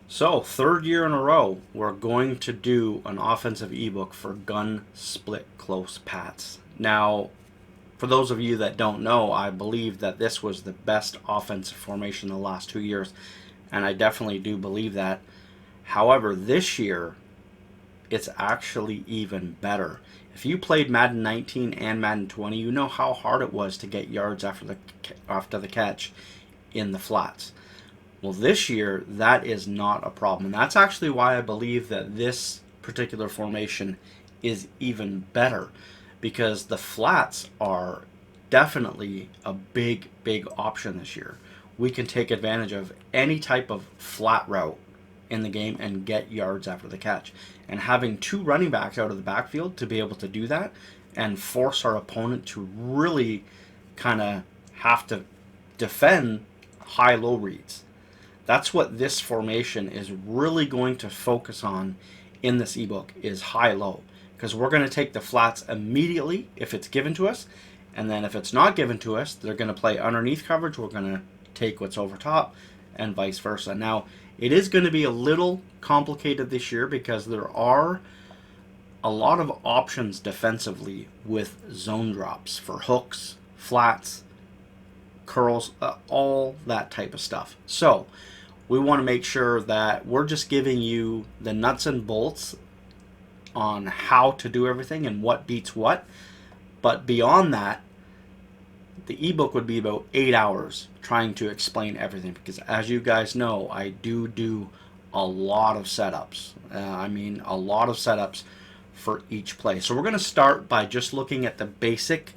So, third year in a row, we're going to do an offensive ebook for gun split close pats. Now, for those of you that don't know, I believe that this was the best offensive formation in the last 2 years, and I definitely do believe that. However, this year, it's actually even better. If you played Madden 19 and Madden 20, you know how hard it was to get yards after the catch in the flats. Well, this year, that is not a problem. And that's actually why I believe that this particular formation is even better, because the flats are definitely a big, big option this year. We can take advantage of any type of flat route in the game and get yards after the catch. And having two running backs out of the backfield to be able to do that and force our opponent to really kind of have to defend high-low reads. That's what this formation is really going to focus on in this ebook, is high-low. Because we're going to take the flats immediately if it's given to us, and then if it's not given to us, they're going to play underneath coverage. We're going to take what's over top, and vice versa. Now, it is going to be a little complicated this year because there are a lot of options defensively with zone drops for hooks, flats, curls, all that type of stuff. So we want to make sure that we're just giving you the nuts and bolts on how to do everything and what beats what. But beyond that, the ebook would be about 8 hours trying to explain everything, because as you guys know, I do a lot of setups. A lot of setups for each play. So we're going to start by just looking at the basic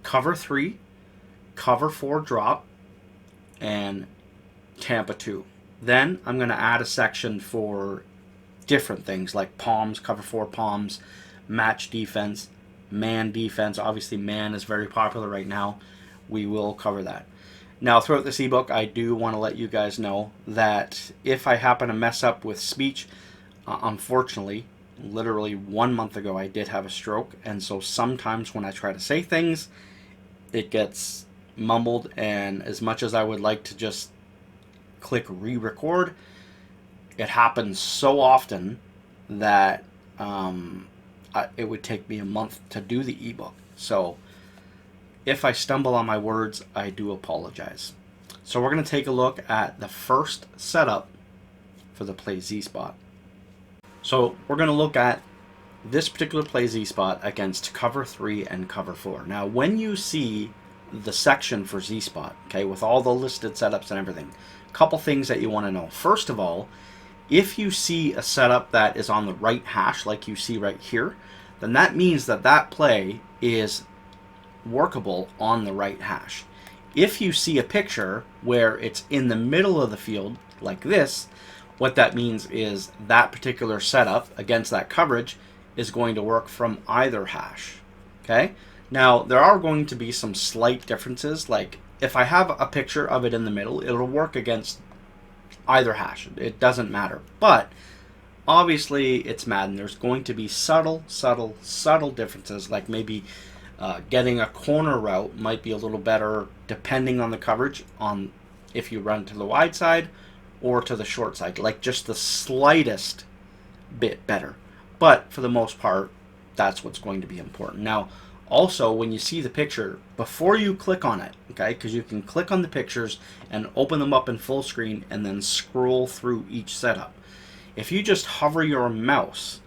cover 3, cover 4 drop, and Tampa 2. Then I'm going to add a section for different things like palms, cover 4 palms, match defense, man defense. Obviously, man is very popular right now. We will cover that. Now, throughout this ebook, I do want to let you guys know that if I happen to mess up with speech, unfortunately, literally 1 month ago, I did have a stroke. And so sometimes when I try to say things, it gets mumbled. And as much as I would like to just click re-record, it happens so often that it would take me a month to do the ebook. So if I stumble on my words, I do apologize. So we're going to take a look at the first setup for the play Z-Spot. So we're going to look at this particular play Z-Spot against cover 3 and cover 4. Now, when you see the section for Z-Spot, okay, with all the listed setups and everything, a couple things that you want to know. First of all, if you see a setup that is on the right hash, like you see right here, then that means that that play is workable on the right hash. If you see a picture where it's in the middle of the field, like this, what that means is that particular setup against that coverage is going to work from either hash. Okay? Now, there are going to be some slight differences. Like, if I have a picture of it in the middle, it'll work against either hash. It doesn't matter. But obviously, it's Madden. There's going to be subtle differences, like maybe getting a corner route might be a little better depending on the coverage, on if you run to the wide side or to the short side, like just the slightest bit better. But for the most part, that's what's going to be important. Now, also, when you see the picture, before you click on it, okay, because you can click on the pictures and open them up in full screen and then scroll through each setup. If you just hover your mouse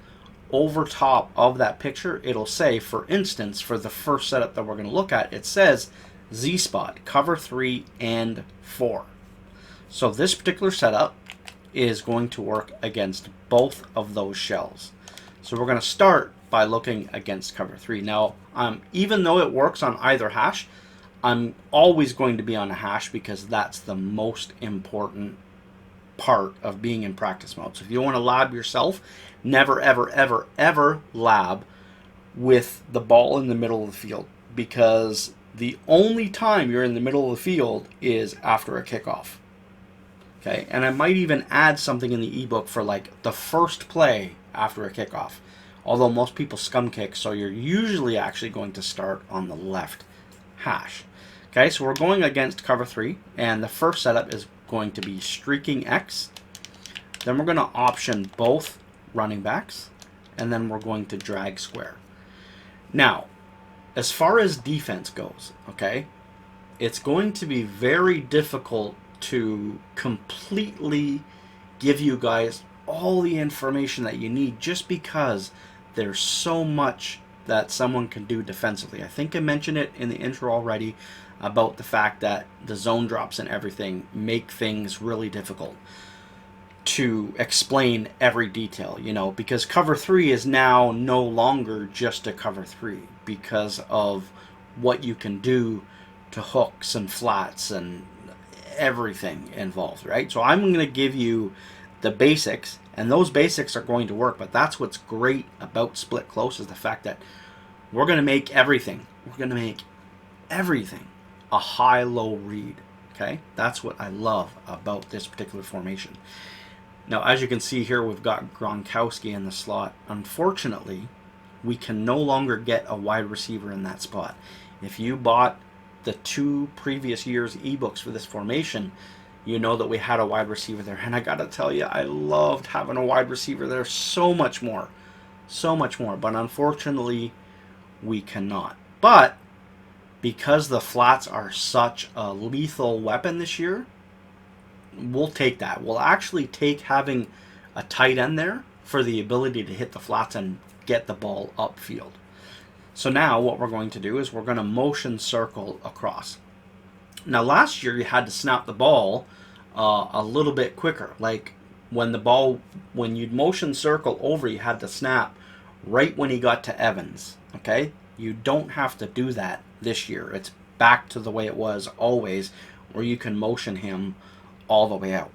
over top of that picture, it'll say, for instance, for the first setup that we're going to look at, it says Z-Spot, cover 3 and 4. So this particular setup is going to work against both of those shells. So we're going to start by looking against cover 3. Now, even though it works on either hash, I'm always going to be on a hash because that's the most important part of being in practice mode. So if you want to lab yourself, never, ever lab with the ball in the middle of the field, because the only time you're in the middle of the field is after a kickoff. Okay, and I might even add something in the ebook for like the first play after a kickoff. Although most people scum kick, so you're usually actually going to start on the left hash. Okay, so we're going against cover 3, and the first setup is going to be streaking X. Then we're going to option both running backs, and then we're going to drag square. Now, as far as defense goes, okay, it's going to be very difficult to completely give you guys all the information that you need, just because there's so much that someone can do defensively. I think I mentioned it in the intro already about the fact that the zone drops and everything make things really difficult to explain every detail, you know, because cover 3 is now no longer just a cover 3 because of what you can do to hooks and flats and everything involved, right? So I'm going to give you the basics, and those basics are going to work, but that's what's great about split close, is the fact that we're going to make everything a high-low read, okay? That's what I love about this particular formation. Now, as you can see here, we've got Gronkowski in the slot. Unfortunately, we can no longer get a wide receiver in that spot. If you bought the 2 previous years ebooks for this formation, you know that we had a wide receiver there. And I got to tell you, I loved having a wide receiver there so much more. But unfortunately, we cannot. But because the flats are such a lethal weapon this year, we'll take that. We'll actually take having a tight end there for the ability to hit the flats and get the ball upfield. So now what we're going to do is we're going to motion circle across. Now last year you had to snap the ball a little bit quicker. Like when you'd motion circle over, you had to snap right when he got to Evans. Okay? You don't have to do that this year. It's back to the way it was always, where you can motion him all the way out.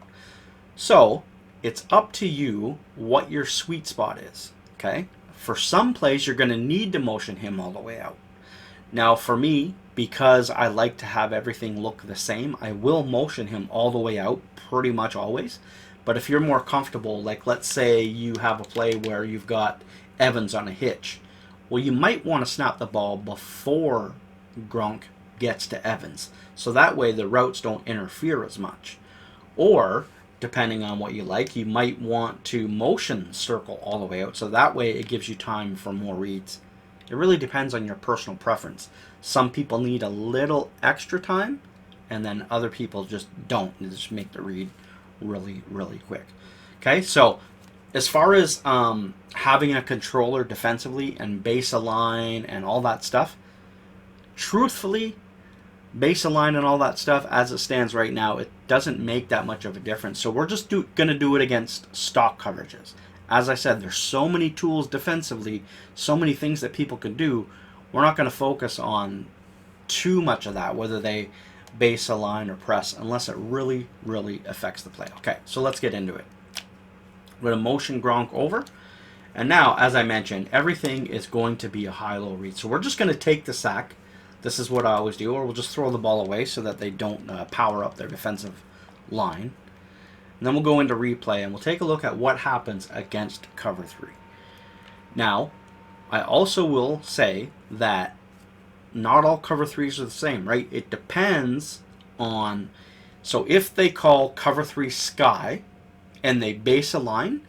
So it's up to you what your sweet spot is. Okay? For some plays, you're going to need to motion him all the way out. Now, for me, because I like to have everything look the same, I will motion him all the way out pretty much always. But if you're more comfortable, like let's say you have a play where you've got Evans on a hitch, well, you might want to snap the ball before Gronk gets to Evans. So that way the routes don't interfere as much. Or, depending on what you like, you might want to motion circle all the way out, so that way it gives you time for more reads. It really depends on your personal preference. Some people need a little extra time, and then other people just don't. They just make the read really, really quick. Okay, so as far as having a controller defensively and base align and all that stuff, truthfully, base align and all that stuff, as it stands right now, it doesn't make that much of a difference. So we're just going to do it against stock coverages. As I said, there's so many tools defensively, so many things that people can do. We're not going to focus on too much of that, whether they base align or press, unless it really, really affects the play. Okay, so let's get into it. We're going to motion Gronk over. And now, as I mentioned, everything is going to be a high-low read. So we're just going to take the sack. This is what I always do, or we'll just throw the ball away so that they don't power up their defensive line. And then we'll go into replay, and we'll take a look at what happens against cover 3. Now, I also will say that not all cover 3s are the same, right? It depends on... So if they call cover 3 sky and they base align,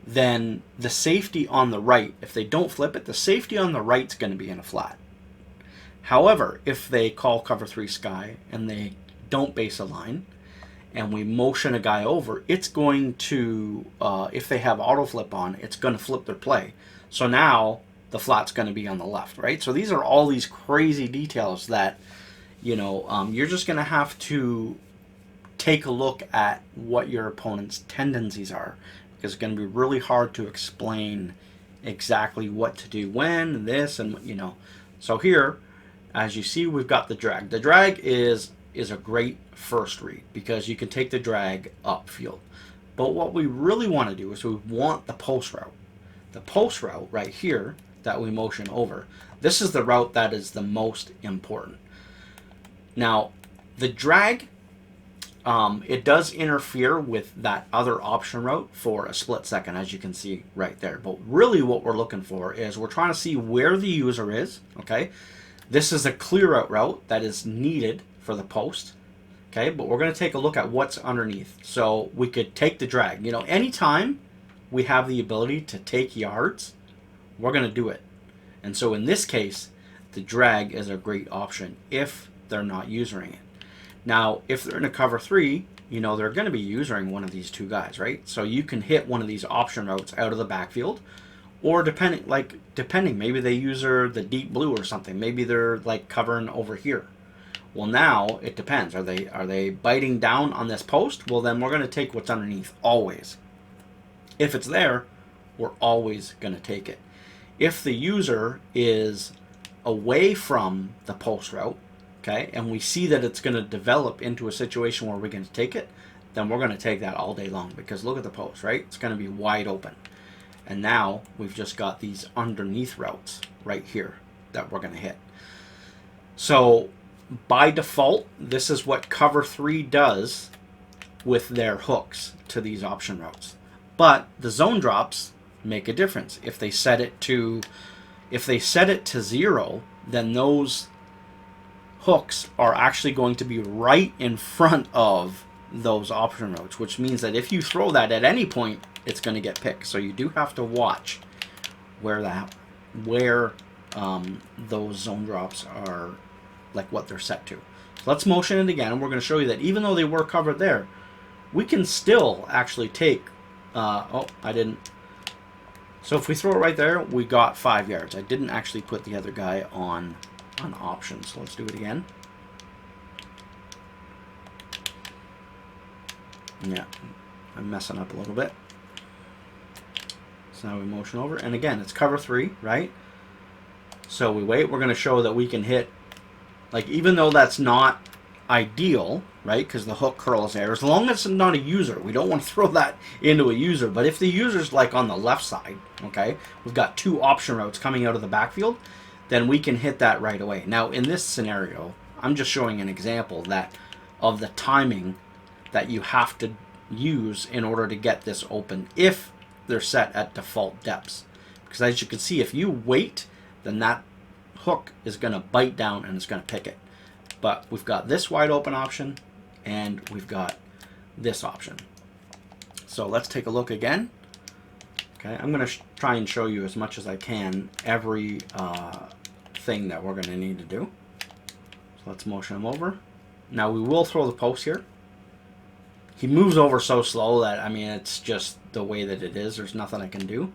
then the safety on the right, if they don't flip it, the safety on the right is going to be in a flat. However, if they call cover 3 sky and they don't base align and we motion a guy over, it's going to, if they have auto flip on, it's going to flip their play. So now the flat's going to be on the left, right? So these are all these crazy details that, you know, you're just going to have to take a look at what your opponent's tendencies are, because it's going to be really hard to explain exactly what to do when, this, and, you know. So here, as you see, we've got the drag. The drag is a great first read because you can take the drag upfield. But what we really want to do is we want the post route. The post route right here that we motion over, this is the route that is the most important. Now, the drag, it does interfere with that other option route for a split second, as you can see right there. But really what we're looking for is we're trying to see where the user is, okay? This is a clear out route that is needed for the post. Okay, but we're going to take a look at what's underneath. So we could take the drag. You know, anytime we have the ability to take yards, we're going to do it. And so in this case, the drag is a great option if they're not using it. Now, if they're in a cover 3, you know, they're going to be using one of these two guys, right? So you can hit one of these option routes out of the backfield, or depending, maybe they use the deep blue or something. Maybe they're like covering over here. Well, now it depends. Are they biting down on this post? Well, then we're going to take what's underneath always. If it's there, we're always going to take it. If the user is away from the post route, okay, and we see that it's going to develop into a situation where we're going to take it, then we're going to take that all day long, because look at the post, right? It's going to be wide open. And now we've just got these underneath routes right here that we're going to hit. So by default, this is what cover 3 does with their hooks to these option routes. But the zone drops make a difference. If they set it to 0, then those hooks are actually going to be right in front of those option routes, which means that if you throw that at any point, it's going to get picked. So you do have to watch where those zone drops are, like what they're set to. So let's motion it again, and we're going to show you that even though they were covered there, we can still actually take oh, I didn't. So if we throw it right there, we got 5 yards. I didn't actually put the other guy on options. So let's do it again. Yeah, I'm messing up a little bit. So now we motion over, and again, it's cover 3, right? So we wait. We're going to show that we can hit, like, even though that's not ideal, right? Because the hook curl is there. As long as it's not a user, we don't want to throw that into a user. But if the user's like on the left side, okay, we've got 2 option routes coming out of the backfield, then we can hit that right away. Now, in this scenario, I'm just showing an example of the timing that you have to use in order to get this open if they're set at default depths. Because as you can see, if you wait, then that hook is going to bite down and it's going to pick it. But we've got this wide open option, and we've got this option. So let's take a look again. Okay, I'm going to try and show you as much as I can every thing that we're going to need to do. So let's motion him over. Now we will throw the post here. He moves over so slow that, I mean, it's just the way that it is. There's nothing I can do.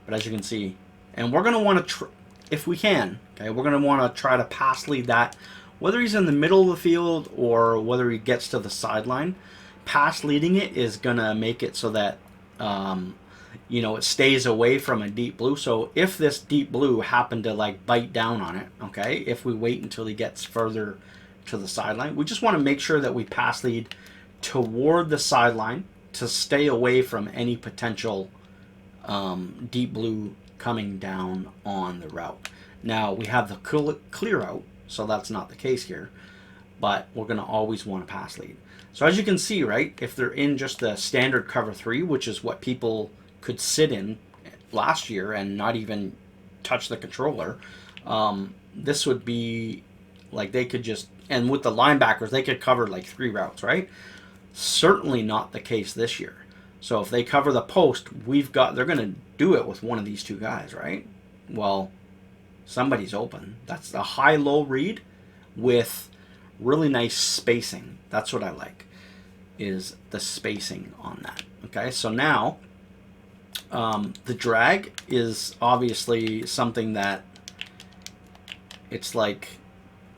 But as you can see, and we're going to want to, if we can, okay, we're going to want to try to pass lead that. Whether he's in the middle of the field or whether he gets to the sideline, pass leading it is going to make it so that, you know, it stays away from a deep blue. So if this deep blue happened to like bite down on it, okay, if we wait until he gets further to the sideline, we just want to make sure that we pass lead toward the sideline to stay away from any potential deep blue coming down on the route. Now we have the clear out, so that's not the case here, but we're going to always want to pass lead. So as you can see, right, if they're in just the standard cover 3, which is what people could sit in last year and not even touch the controller, this would be like they could just, and with the linebackers, they could cover like 3 routes, right? Certainly not the case this year. So if they cover the post, they're going to do it with one of these 2 guys, right? Well, somebody's open. That's the high-low read with really nice spacing. That's what I like, is the spacing on that. Okay, so now the drag is obviously something that it's like,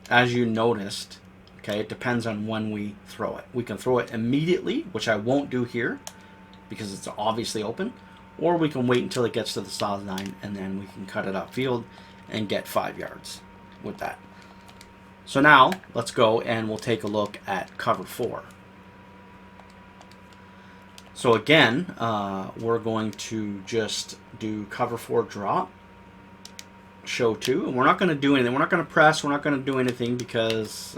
as you noticed, okay, it depends on when we throw it. We can throw it immediately, which I won't do here because it's obviously open, or we can wait until it gets to the sideline and then we can cut it upfield and get 5 yards with that. So now let's go and we'll take a look at cover 4. So again, we're going to just do cover 4 drop, show 2, and we're not going to do anything. We're not going to press. We're not going to do anything because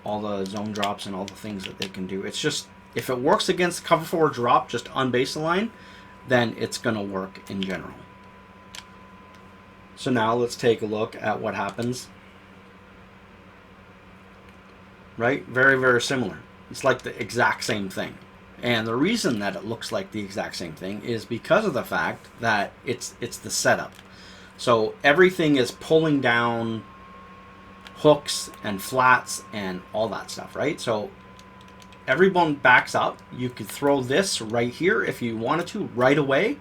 all the zone drops and all the things that they can do. It's just, if it works against cover 4 drop just on baseline, then it's going to work in general. So now let's take a look at what happens right? Very, very similar. It's like the exact same thing. And the reason that it looks like the exact same thing is because of the fact that it's the setup. So everything is pulling down hooks and flats and all that stuff, right? So everyone backs up. You could throw this right here if you wanted to right away,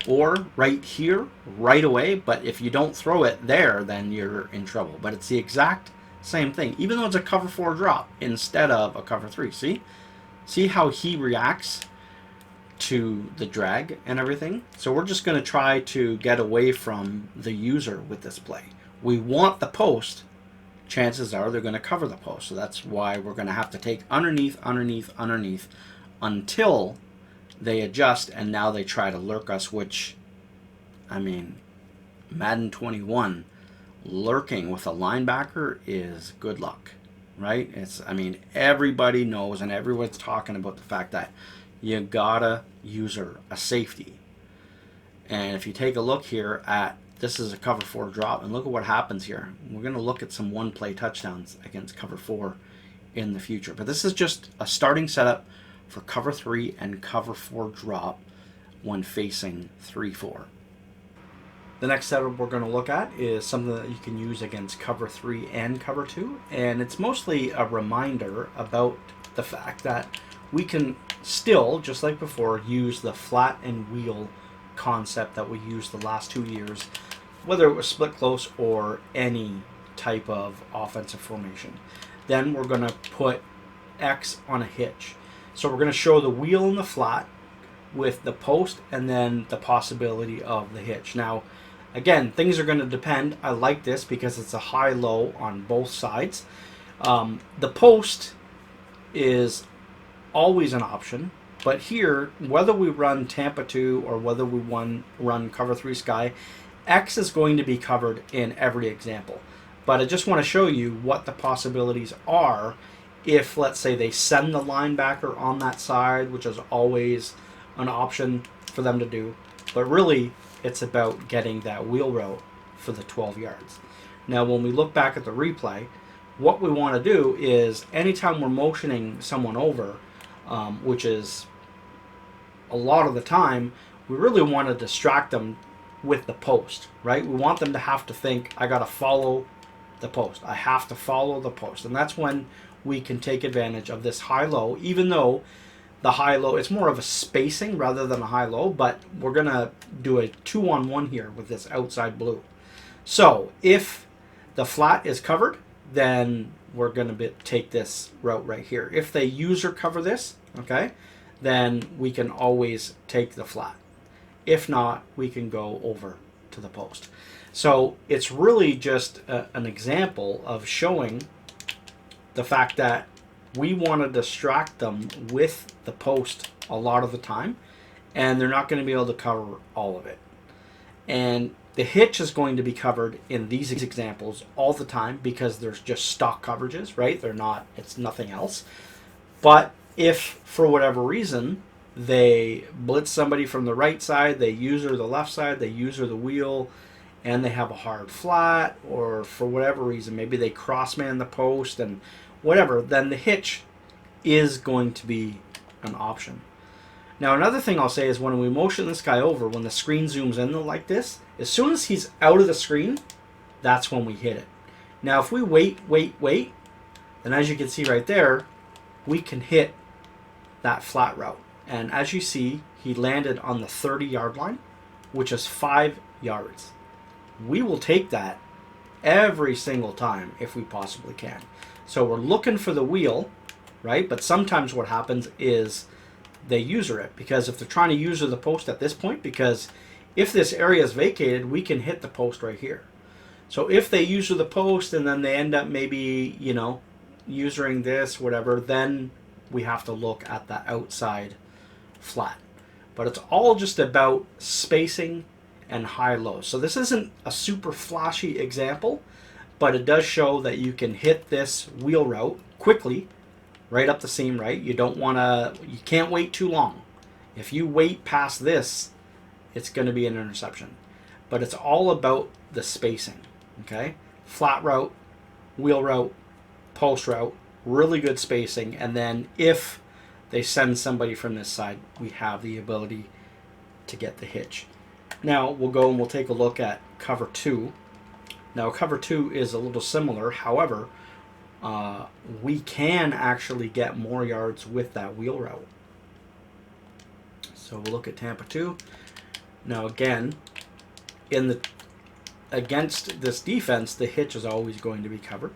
or right here right away. But if you don't throw it there, then you're in trouble. But it's the exact same thing, even though it's a cover 4 drop instead of a cover 3. See how he reacts to the drag and everything? So we're just going to try to get away from the user with this play. We want the post. Chances are they're going to cover the post. So that's why we're going to have to take underneath until they adjust, and now they try to lurk us, which, I mean, Madden 21, lurking with a linebacker is good luck, right? I mean, everybody knows and everyone's talking about the fact that you gotta user a safety. And if you take a look here at, this is a cover 4 drop, and look at what happens here. We're going to look at some one-play touchdowns against cover 4 in the future. But this is just a starting setup for cover 3 and cover 4 drop when facing 3-4. The next setup we're going to look at is something that you can use against cover 3 and cover 2. And it's mostly a reminder about the fact that we can still, just like before, use the flat and wheel concept that we used the last 2 years, whether it was split close or any type of offensive formation. Then we're going to put X on a hitch. So we're going to show the wheel and the flat with the post and then the possibility of the hitch. Now, again, things are going to depend. I like this because it's a high-low on both sides. The post is always an option. But here, whether we run Tampa 2 or whether we run cover 3 sky, X is going to be covered in every example. But I just want to show you what the possibilities are if, let's say, they send the linebacker on that side, which is always an option for them to do. But really, it's about getting that wheel route for the 12 yards. Now, when we look back at the replay, what we want to do is anytime we're motioning someone over, which is a lot of the time, we really want to distract them with the post, right? We want them to have to think, I got to follow the post. I have to follow the post. And that's when we can take advantage of this high-low, even though the high-low, it's more of a spacing rather than a high-low, but we're going to do a 2-on-1 here with this outside blue. So if the flat is covered, then we're going to take this route right here. If they user cover this, okay, then we can always take the flat. If not, we can go over to the post. So it's really just an example of showing the fact that we want to distract them with the post a lot of the time, and they're not going to be able to cover all of it. And the hitch is going to be covered in these examples all the time because there's just stock coverages, right? They're not, it's nothing else. But if for whatever reason they blitz somebody from the right side, they user the left side, they user the wheel, and they have a hard flat, or for whatever reason, maybe they crossman the post and whatever, then the hitch is going to be an option. Now, another thing I'll say is when we motion this guy over, when the screen zooms in like this, as soon as he's out of the screen, that's when we hit it. Now, if we wait, then as you can see right there, we can hit that flat route. And as you see, he landed on the 30-yard line, which is 5 yards. We will take that every single time if we possibly can. So we're looking for the wheel, right? But sometimes what happens is they user it, because if they're trying to user the post at this point, because if this area is vacated, we can hit the post right here. So if they user the post and then they end up maybe, usering this, whatever, then we have to look at the outside flat. But it's all just about spacing and high-low. So this isn't a super flashy example, but it does show that you can hit this wheel route quickly, right up the seam, right? You can't wait too long. If you wait past this, it's going to be an interception. But it's all about the spacing, okay? Flat route, wheel route, post route, really good spacing, and then if they send somebody from this side, we have the ability to get the hitch. Now we'll go and we'll take a look at cover 2. Now cover 2 is a little similar, however, we can actually get more yards with that wheel route. So we'll look at Tampa 2. Now again, against this defense, the hitch is always going to be covered.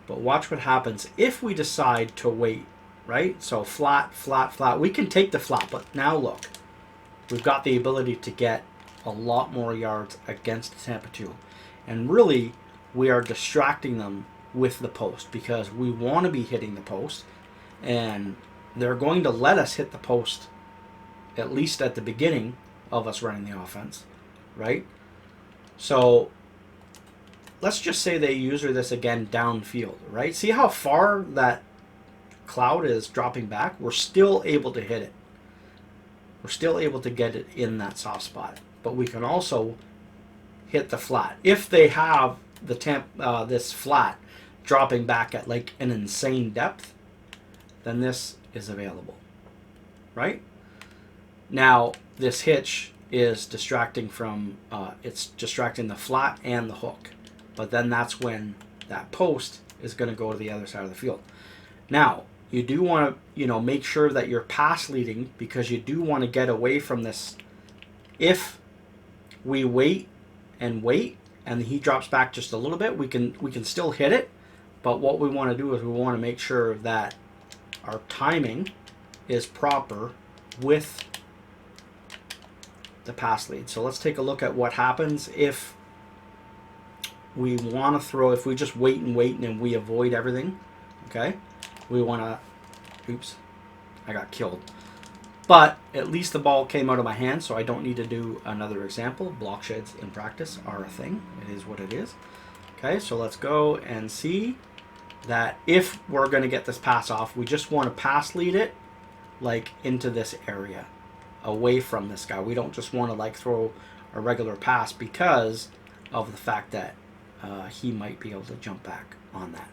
But watch what happens if we decide to wait, right? So flat, flat, flat. We can take the flat, but now look. We've got the ability to get a lot more yards against Tampa 2. And really, we are distracting them with the post because we want to be hitting the post. And they're going to let us hit the post at least at the beginning of us running the offense, right? So let's just say they user this again downfield, right? See how far that cloud is dropping back? We're still able to hit it. We're still able to get it in that soft spot. But we can also hit the flat. If they have the this flat dropping back at like an insane depth, then this is available, right? Now, this hitch is distracting from, it's distracting the flat and the hook. But then that's when that post is going to go to the other side of the field. Now, you do want to, make sure that you're pass leading because you do want to get away from this. If we wait and he drops back just a little bit, we can still hit it. But what we want to do is we want to make sure that our timing is proper with the pass lead. So let's take a look at what happens if we want to throw, if we just wait and we avoid everything, okay? We want to, oops, I got killed. But at least the ball came out of my hand, so I don't need to do another example. Block sheds in practice are a thing. It is what it is. Okay, so let's go and see that if we're going to get this pass off, we just want to pass lead it like into this area, away from this guy. We don't just want to like throw a regular pass because of the fact that he might be able to jump back on that.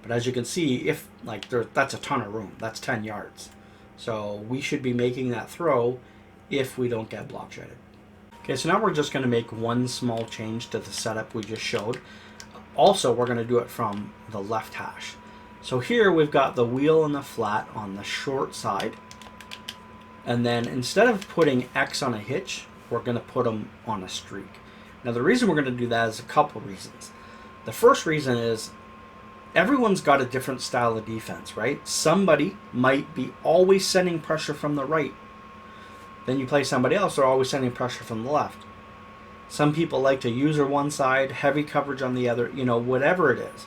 But as you can see, if like that's a ton of room, that's 10 yards. So we should be making that throw if we don't get block shedded. Okay, so now we're just going to make one small change to the setup we just showed. Also, we're going to do it from the left hash. So here we've got the wheel and the flat on the short side. And then instead of putting X on a hitch, we're going to put them on a streak. Now the reason we're going to do that is a couple reasons. The first reason is everyone's got a different style of defense, right? Somebody might be always sending pressure from the right. Then you play somebody else, they're always sending pressure from the left. Some people like to user one side, heavy coverage on the other, whatever it is.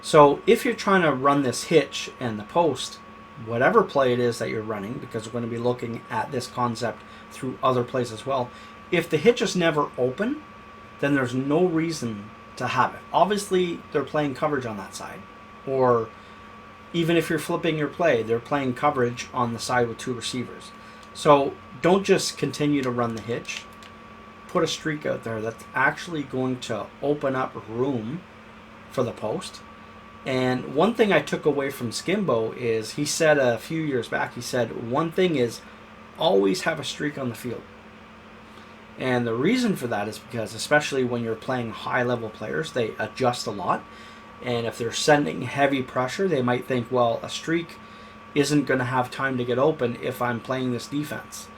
So if you're trying to run this hitch and the post, whatever play it is that you're running, because we're going to be looking at this concept through other plays as well, if the hitch is never open, then there's no reason to have it. Obviously, they're playing coverage on that side. Or even if you're flipping your play, they're playing coverage on the side with two receivers. So don't just continue to run the hitch. Put a streak out there that's actually going to open up room for the post. And one thing I took away from Skimbo is he said a few years back, he said, one thing is always have a streak on the field. And the reason for that is because, especially when you're playing high-level players, they adjust a lot. And if they're sending heavy pressure, they might think, well, a streak isn't going to have time to get open if I'm playing this defense.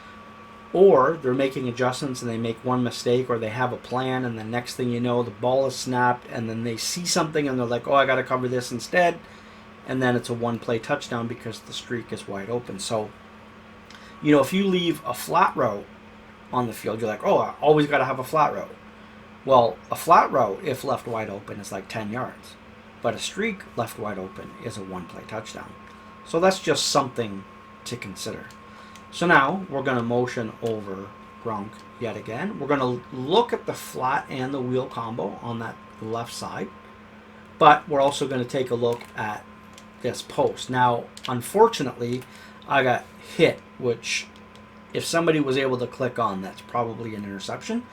Or they're making adjustments and they make one mistake, or they have a plan, and the next thing you know, the ball is snapped, and then they see something and they're like, oh, I got to cover this instead. And then it's a one-play touchdown because the streak is wide open. So, if you leave a flat route on the field, you're like, oh, I always got to have a flat route. Well, a flat route, if left wide open, is like 10 yards. But a streak left wide open is a one-play touchdown. So that's just something to consider. So now we're going to motion over Gronk yet again. We're going to look at the flat and the wheel combo on that left side. But we're also going to take a look at this post. Now, unfortunately, I got hit, which if somebody was able to click on, that's probably an interception.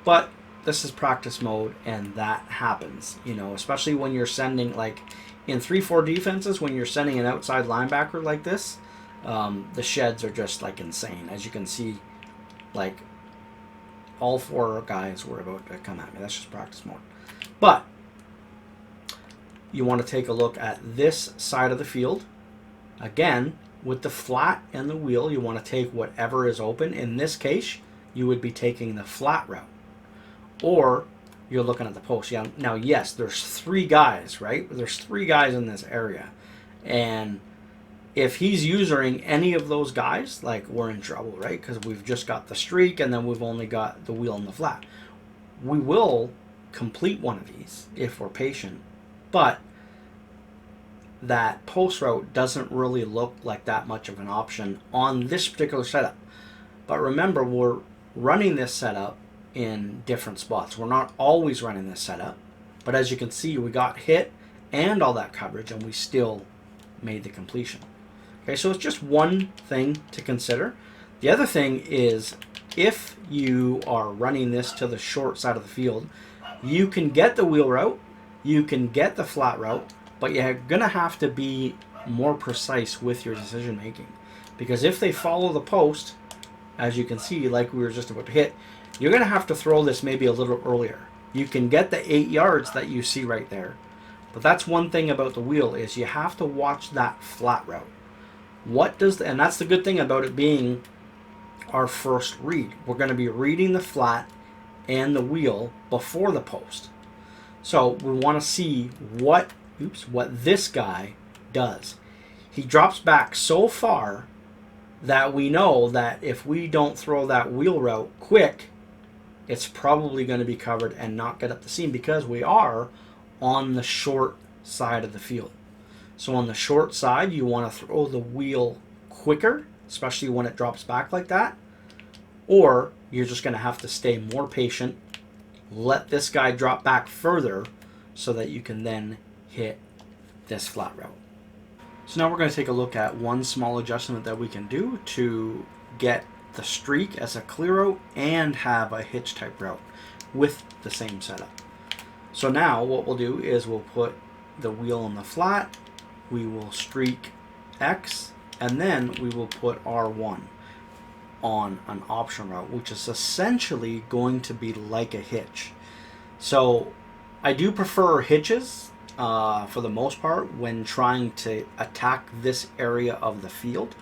But this is practice mode, and that happens, you know, especially when you're sending, like in 3-4 defenses, when you're sending an outside linebacker like this, the sheds are just like insane. As you can see, like all 4 guys were about to come at me. That's just practice mode. But you want to take a look at this side of the field. Again, with the flat and the wheel, you want to take whatever is open. In this case, you would be taking the flat route. Or you're looking at the post. Yeah. Now, yes, there's 3 guys, right? There's 3 guys in this area. And if he's using any of those guys, like, we're in trouble, right? Because we've just got the streak and then we've only got the wheel and the flat. We will complete one of these if we're patient. But that post route doesn't really look like that much of an option on this particular setup. But remember, we're running this setup in different spots. We're not always running this setup, but as you can see, we got hit and all that coverage, and we still made the completion. Okay, so it's just one thing to consider. The other thing is, if you are running this to the short side of the field, you can get the wheel route, you can get the flat route, but you're going to have to be more precise with your decision making. Because if they follow the post, as you can see, like we were just about to hit, you're going to have to throw this maybe a little earlier. You can get the 8 yards that you see right there. But that's one thing about the wheel, is you have to watch that flat route. And that's the good thing about it being our first read. We're going to be reading the flat and the wheel before the post. So we want to see what this guy does. He drops back so far that we know that if we don't throw that wheel route quick, it's probably going to be covered and not get up the seam, because we are on the short side of the field. So on the short side, you want to throw the wheel quicker, especially when it drops back like that, or you're just going to have to stay more patient, let this guy drop back further so that you can then hit this flat route. So now we're going to take a look at one small adjustment that we can do to get the streak as a clear route and have a hitch type route with the same setup. So now what we'll do is we'll put the wheel on the flat, we will streak X, and then we will put R1 on an option route, which is essentially going to be like a hitch. So I do prefer hitches for the most part when trying to attack this area of the field.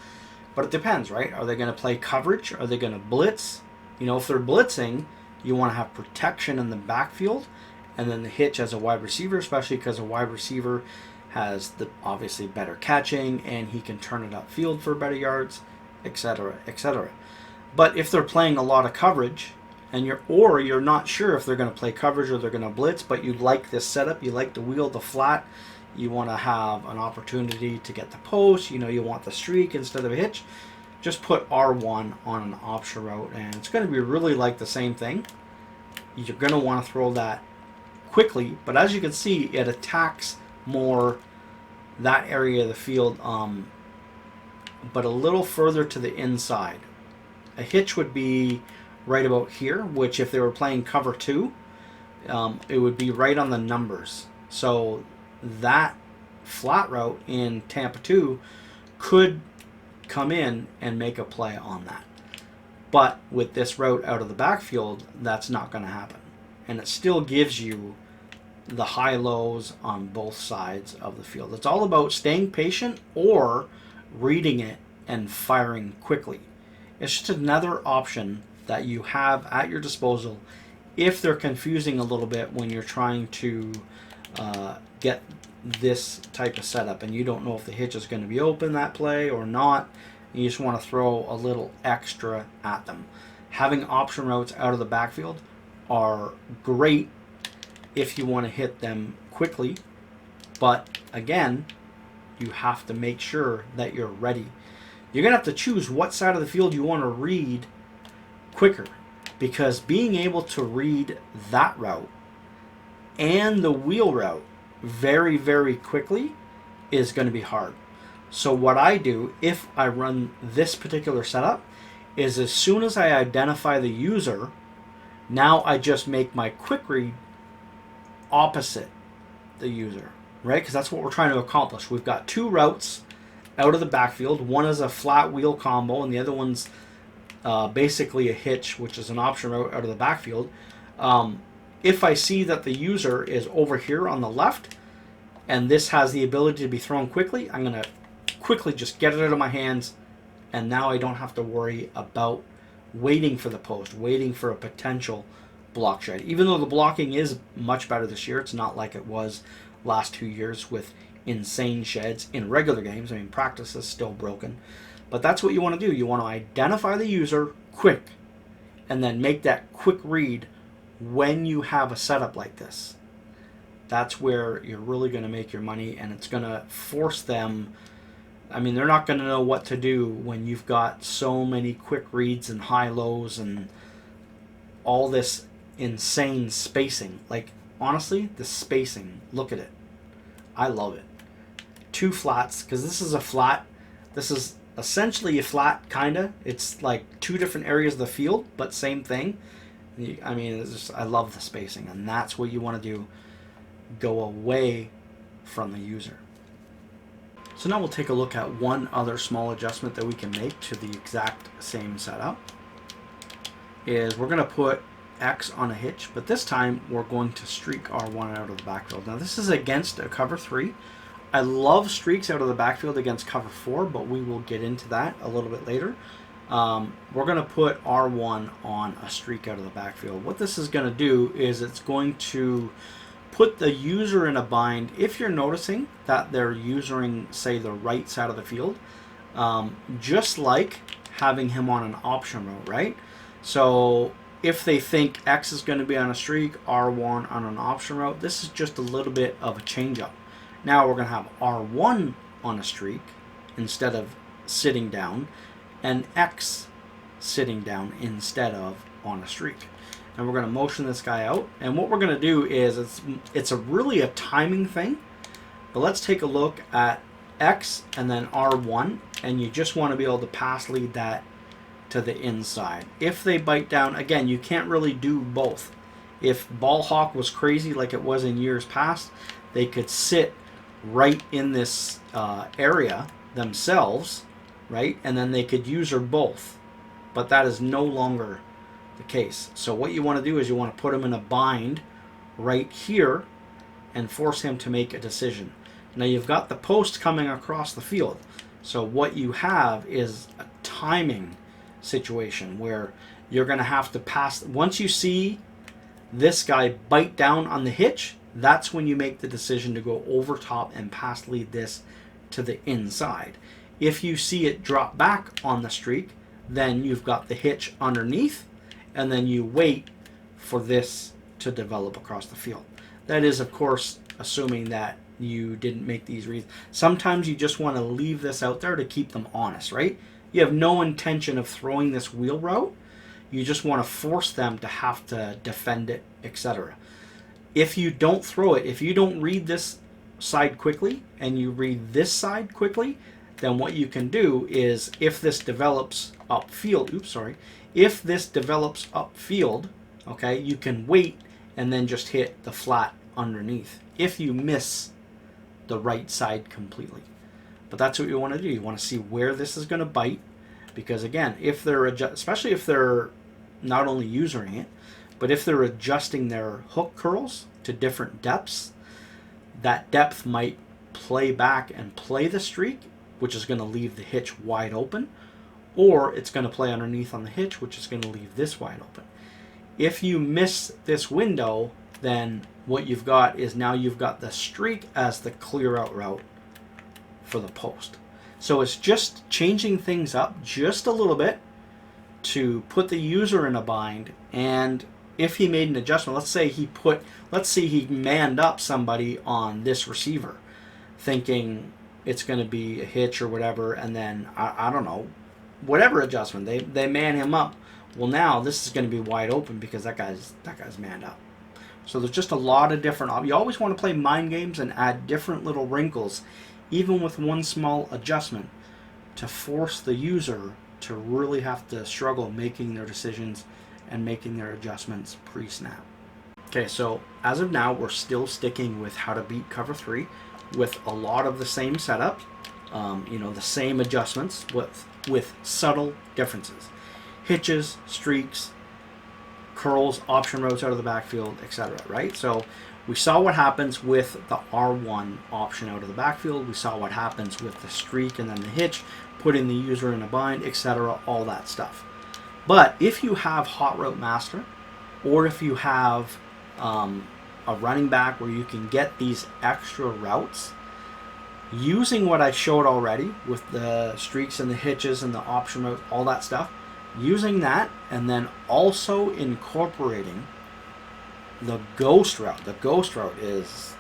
But it depends, right? Are they going to play coverage? Are they going to blitz? You know, if they're blitzing, you want to have protection in the backfield, and then the hitch as a wide receiver, especially because a wide receiver has the obviously better catching and he can turn it upfield for better yards, etc., etc. But if they're playing a lot of coverage, and you're not sure if they're going to play coverage or they're going to blitz, but you like this setup, you like the wheel, the flat, you want to have an opportunity to get the post, you know, you want the streak instead of a hitch, just put R1 on an option route, and it's going to be really like the same thing. You're going to want to throw that quickly, but as you can see, it attacks more that area of the field, but a little further to the inside. A hitch would be right about here, which if they were playing cover 2, it would be right on the numbers. So that flat route in Tampa 2 could come in and make a play on that. But with this route out of the backfield, that's not going to happen. And it still gives you the high-lows on both sides of the field. It's all about staying patient or reading it and firing quickly. It's just another option that you have at your disposal if they're confusing a little bit when you're trying to get this type of setup and you don't know if the hitch is going to be open that play or not. You just want to throw a little extra at them. Having option routes out of the backfield are great if you want to hit them quickly, but again, you have to make sure that you're ready. You're going to have to choose what side of the field you want to read quicker, because being able to read that route and the wheel route very, very quickly is going to be hard. So what I do if I run this particular setup is as soon as I identify the user Now I just make my quick read opposite the user, right? Because that's what we're trying to accomplish. We've got two routes out of the backfield. One is a flat wheel combo, and the other one's basically a hitch, which is an option route out of the backfield. If I see that the user is over here on the left, and this has the ability to be thrown quickly, I'm going to quickly just get it out of my hands, and now I don't have to worry about waiting for the post, waiting for a potential block shed. Even though the blocking is much better this year, it's not like it was last 2 years with insane sheds in regular games. I mean, practice is still broken. But that's what you want to do. You want to identify the user quick and then make that quick read when you have a setup like this. That's where you're really going to make your money, and it's going to force them. I mean, they're not going to know what to do when you've got so many quick reads and high-lows and all this insane spacing. Like, honestly, the spacing, look at it. I love it. Two flats, because this is a flat. This is essentially a flat, kind of. It's like two different areas of the field, but same thing. I mean, it's just, I love the spacing, and that's what you want to do. Go away from the user. So now we'll take a look at one other small adjustment that we can make to the exact same setup. Is we're going to put X on a hitch, but this time we're going to streak R1 out of the backfield. Now this is against a cover 3. I love streaks out of the backfield against cover 4, but we will get into that a little bit later. We're going to put R1 on a streak out of the backfield. What this is going to do is it's going to put the user in a bind if you're noticing that they're using, say, the right side of the field, just like having him on an option route, right? So if they think X is going to be on a streak, R1 on an option route, this is just a little bit of a change up. Now we're going to have R1 on a streak instead of sitting down, and X sitting down instead of on a streak. And we're going to motion this guy out. And what we're going to do is it's really a timing thing. But let's take a look at X and then R1. And you just want to be able to pass lead that to the inside. If they bite down, again, you can't really do both. If Ball Hawk was crazy like it was in years past, they could sit right in this area themselves, right? And then they could use her both. But that is no longer the case. So what you want to do is you want to put him in a bind right here and force him to make a decision. Now you've got the post coming across the field. So what you have is a timing situation where you're going to have to pass. Once you see this guy bite down on the hitch, that's when you make the decision to go over top and pass lead this to the inside. If you see it drop back on the streak, then you've got the hitch underneath, and then you wait for this to develop across the field. That is, of course, assuming that you didn't make these reads. Sometimes you just want to leave this out there to keep them honest, right? You have no intention of throwing this wheel route. You just want to force them to have to defend it, etc. If you don't throw it, if you don't read this side quickly and you read this side quickly, then what you can do is if this develops upfield, if this develops upfield, okay, you can wait and then just hit the flat underneath if you miss the right side completely. But that's what you want to do. You want to see where this is going to bite, because again, if they're especially if they're not only using it, but if they're adjusting their hook curls to different depths, that depth might play back and play the streak, which is going to leave the hitch wide open, or it's going to play underneath on the hitch, which is going to leave this wide open. If you miss this window, then what you've got is now you've got the streak as the clear out route for the post. So it's just changing things up just a little bit to put the user in a bind. And if he made an adjustment, let's say he manned up somebody on this receiver thinking it's going to be a hitch or whatever, and then I don't know, whatever adjustment they man him up. Well, now this is going to be wide open because that guy's manned up. So there's just a lot of different. You always want to play mind games and add different little wrinkles, even with one small adjustment, to force the user to really have to struggle making their decisions and making their adjustments pre-snap. Okay, so as of now, we're still sticking with how to beat cover 3 with a lot of the same setup, the same adjustments with subtle differences. Hitches, streaks, curls, option routes out of the backfield, etc. Right? So we saw what happens with the R1 option out of the backfield. We saw what happens with the streak and then the hitch, putting the user in a bind, etc. All that stuff. But if you have Hot Route Master, or if you have a running back where you can get these extra routes, using what I showed already with the streaks and the hitches and the option route, all that stuff, using that and then also incorporating the ghost route. The ghost route is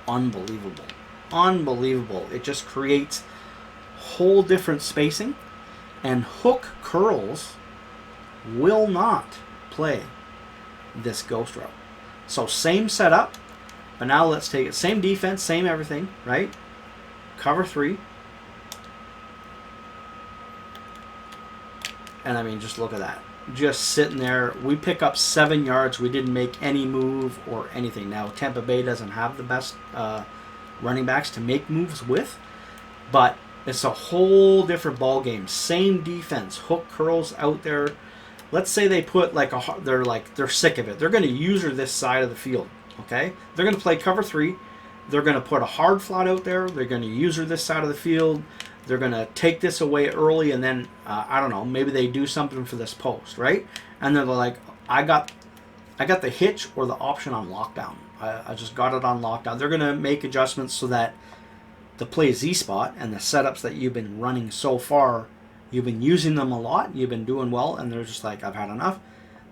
unbelievable. Unbelievable. It just creates whole different spacing, and hook curls will not play this ghost route. So same setup, but now let's take it. Same defense, same everything, right? Cover 3. And I mean, just look at that. Just sitting there. We pick up 7 yards. We didn't make any move or anything. Now, Tampa Bay doesn't have the best running backs to make moves with, but it's a whole different ball game. Same defense. Hook curls out there. Let's say they put they're sick of it. They're going to use her this side of the field. Okay, they're going to play cover 3. They're going to put a hard flat out there. They're going to use her this side of the field. They're going to take this away early, and then I don't know. Maybe they do something for this post, right? And they're like, I got the hitch or the option on lockdown. I just got it on lockdown. They're going to make adjustments so that the play Z spot and the setups that you've been running so far, you've been using them a lot, you've been doing well, and they're just like, I've had enough.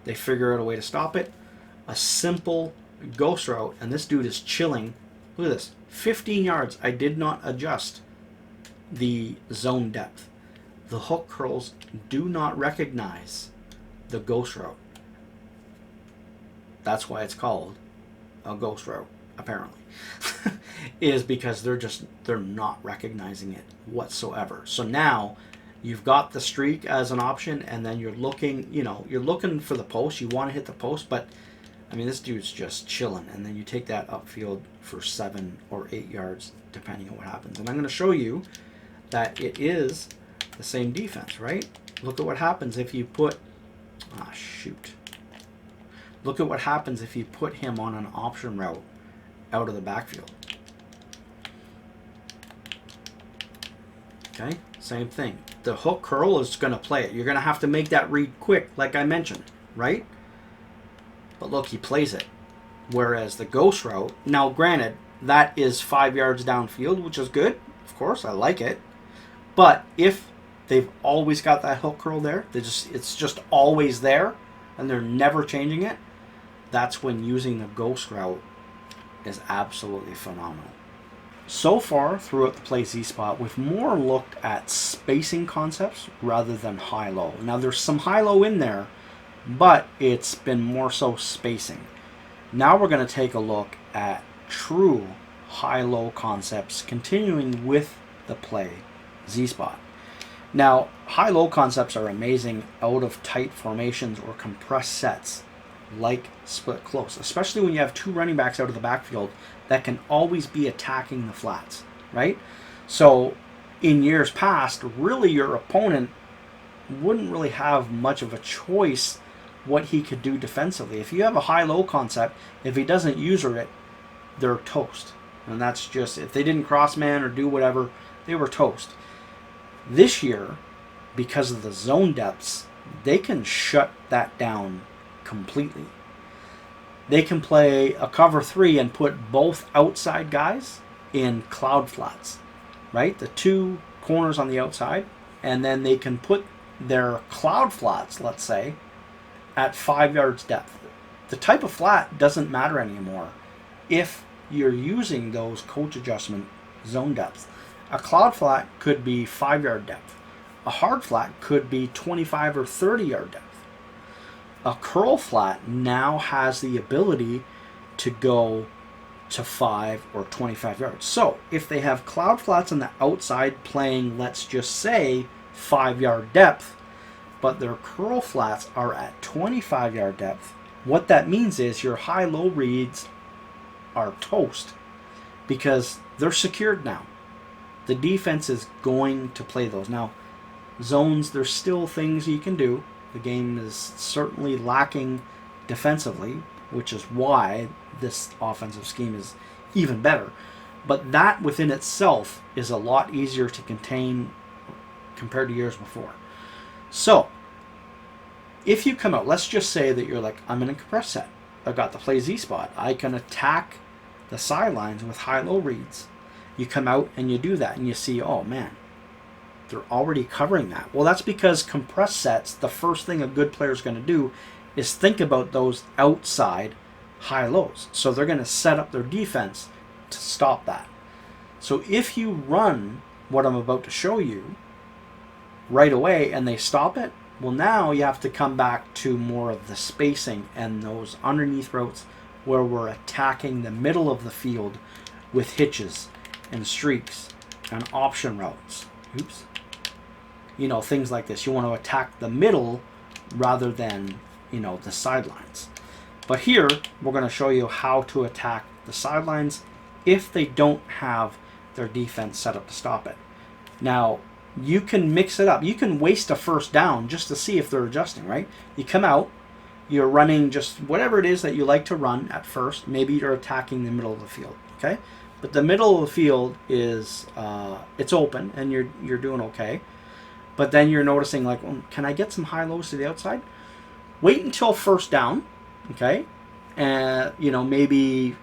They figure out a way to stop it. A simple ghost route, and this dude is chilling. Look at this, 15 yards. I did not adjust the zone depth. The hook curls do not recognize the ghost route. That's why it's called a ghost route, apparently. Is because they're not recognizing it whatsoever. So now you've got the streak as an option, and then you're looking for the post. You want to hit the post, but I mean, this dude's just chilling, and then you take that upfield for 7 or 8 yards, depending on what happens. And I'm going to show you that it is the same defense, right? Look at what happens if you put... Look at what happens if you put him on an option route out of the backfield. Okay, same thing. The hook curl is going to play it. You're going to have to make that read quick, like I mentioned, right? But look, he plays it. Whereas the ghost route, now granted, that is 5 yards downfield, which is good. Of course, I like it. But if they've always got that hook curl there, it's just always there, and they're never changing it, that's when using the ghost route is absolutely phenomenal. So far, throughout the play Z spot, we've more looked at spacing concepts rather than high-low. Now, there's some high-low in there, but it's been more so spacing. Now we're going to take a look at true high-low concepts, continuing with the play Z spot. Now, high-low concepts are amazing out of tight formations or compressed sets like split close, especially when you have 2 running backs out of the backfield that can always be attacking the flats, right? So in years past, really your opponent wouldn't really have much of a choice what he could do defensively. If you have a high-low concept, if he doesn't use it, they're toast. And that's just, if they didn't cross man or do whatever, they were toast. This year, because of the zone depths, they can shut that down completely. They can play a cover 3 and put both outside guys in cloud flats, right? The 2 corners on the outside, and then they can put their cloud flats, let's say, at 5 yards depth. The type of flat doesn't matter anymore if you're using those coach adjustment zone depths. A cloud flat could be 5 yard depth. A hard flat could be 25 or 30 yard depth. A curl flat now has the ability to go to 5 or 25 yards. So if they have cloud flats on the outside playing, let's just say, 5 yard depth, but their curl flats are at 25-yard depth. What that means is your high-low reads are toast because they're secured now. The defense is going to play those. Now, zones, there's still things you can do. The game is certainly lacking defensively, which is why this offensive scheme is even better. But that within itself is a lot easier to contain compared to years before. So, if you come out, let's just say that you're like, I'm in a compressed set. I've got the play Z spot. I can attack the sidelines with high-low reads. You come out and you do that and you see, oh man, they're already covering that. Well, that's because compressed sets, the first thing a good player is going to do is think about those outside high-lows. So they're going to set up their defense to stop that. So if you run what I'm about to show you right away and they stop it, well, now you have to come back to more of the spacing and those underneath routes where we're attacking the middle of the field with hitches and streaks and option routes. Oops. You know, things like this. You want to attack the middle rather than, you know, the sidelines. But here, we're going to show you how to attack the sidelines if they don't have their defense set up to stop it. Now, you can mix it up. You can waste a first down just to see if they're adjusting, right? You come out, you're running just whatever it is that you like to run at first. Maybe you're attacking the middle of the field, okay? But the middle of the field is, it's open and you're doing okay. But then you're noticing like, well, can I get some high-lows to the outside? Wait until first down, okay? And, you know, maybe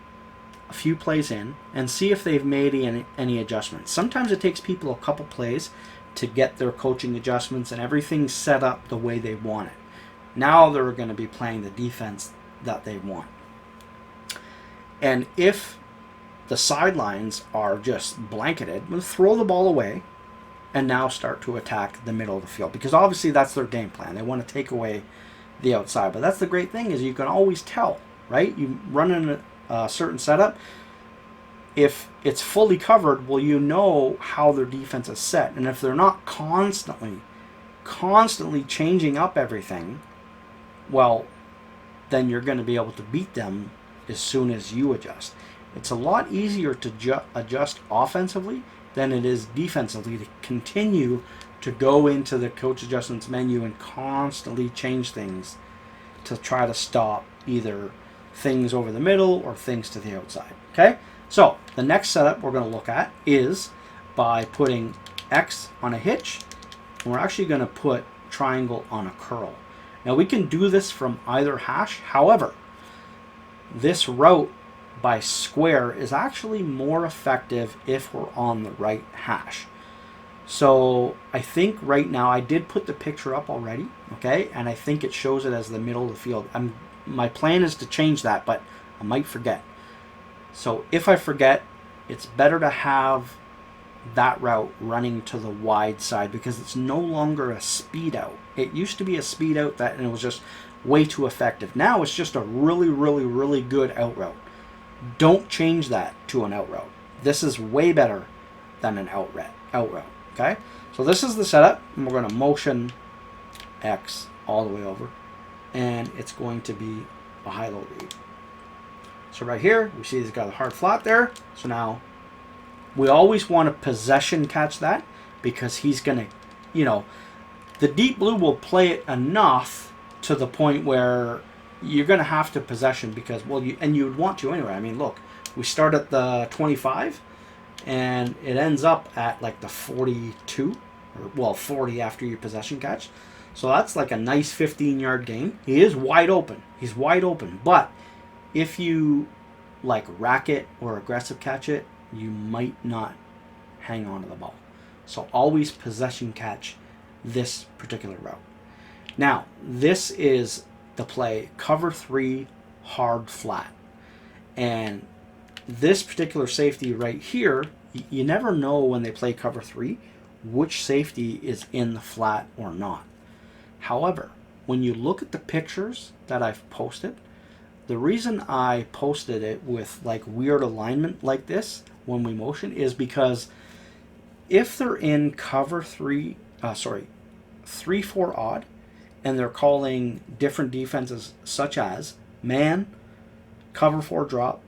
a few plays in and see if they've made any adjustments. Sometimes it takes people a couple plays to get their coaching adjustments and everything set up the way they want it. Now they're going to be playing the defense that they want. And if the sidelines are just blanketed, we'll throw the ball away and now start to attack the middle of the field. Because obviously that's their game plan. They want to take away the outside. But that's the great thing is you can always tell, right? You run in a certain setup. If it's fully covered, well, you know how their defense is set. And if they're not constantly changing up everything, well, then you're going to be able to beat them as soon as you adjust. It's a lot easier to adjust offensively than it is defensively to continue to go into the coach adjustments menu and constantly change things to try to stop either things over the middle or things to the outside. Okay? So the next setup we're going to look at is by putting X on a hitch, and we're actually going to put triangle on a curl. Now we can do this from either hash. However, this route by square is actually more effective if we're on the right hash. So I think right now I did put the picture up already, okay, and I think it shows it as the middle of the field. My plan is to change that, but I might forget. So if I forget, it's better to have that route running to the wide side because it's no longer a speed out. It used to be a speed out and it was just way too effective. Now it's just a really, really, really good out route. Don't change that to an out route. This is way better than an out route. Okay? So this is the setup, and we're going to motion X all the way over, and it's going to be a high-low read. So right here, we see he's got a hard flat there. So now we always want to possession catch that because he's going to, you know, the deep blue will play it enough to the point where you're going to have to possession because, well, you would want to anyway. I mean, look, we start at the 25 and it ends up at like the 42 or, well, 40 after your possession catch. So that's like a nice 15-yard gain. He is wide open. He's wide open. But if you like rack it or aggressive catch it, you might not hang on to the ball. So always possession catch this particular route. Now, this is the play cover 3 hard flat. And this particular safety right here, you never know when they play cover 3 which safety is in the flat or not. However, when you look at the pictures that I've posted, the reason I posted it with like weird alignment like this when we motion is because if they're in cover 3-4 odd, and they're calling different defenses such as man, cover 4 drop,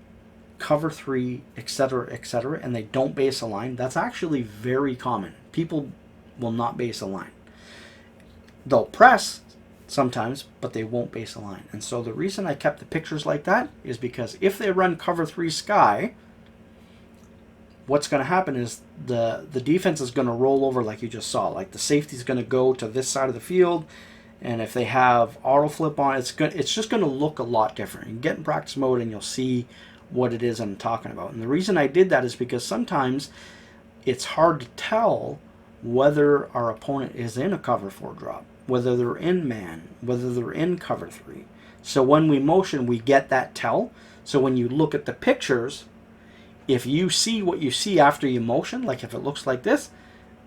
cover 3, etc., and they don't base a line, that's actually very common. People will not base a line. They'll press sometimes, but they won't base a line. And so the reason I kept the pictures like that is because if they run cover 3 sky, what's going to happen is the defense is going to roll over like you just saw. Like the safety is going to go to this side of the field, and if they have auto flip on, it's just going to look a lot different. You can get in practice mode and you'll see what it is I'm talking about. And the reason I did that is because sometimes it's hard to tell whether our opponent is in a cover 4 drop, whether they're in man, whether they're in cover 3. So when we motion, we get that tell. So when you look at the pictures, if you see what you see after you motion, like if it looks like this,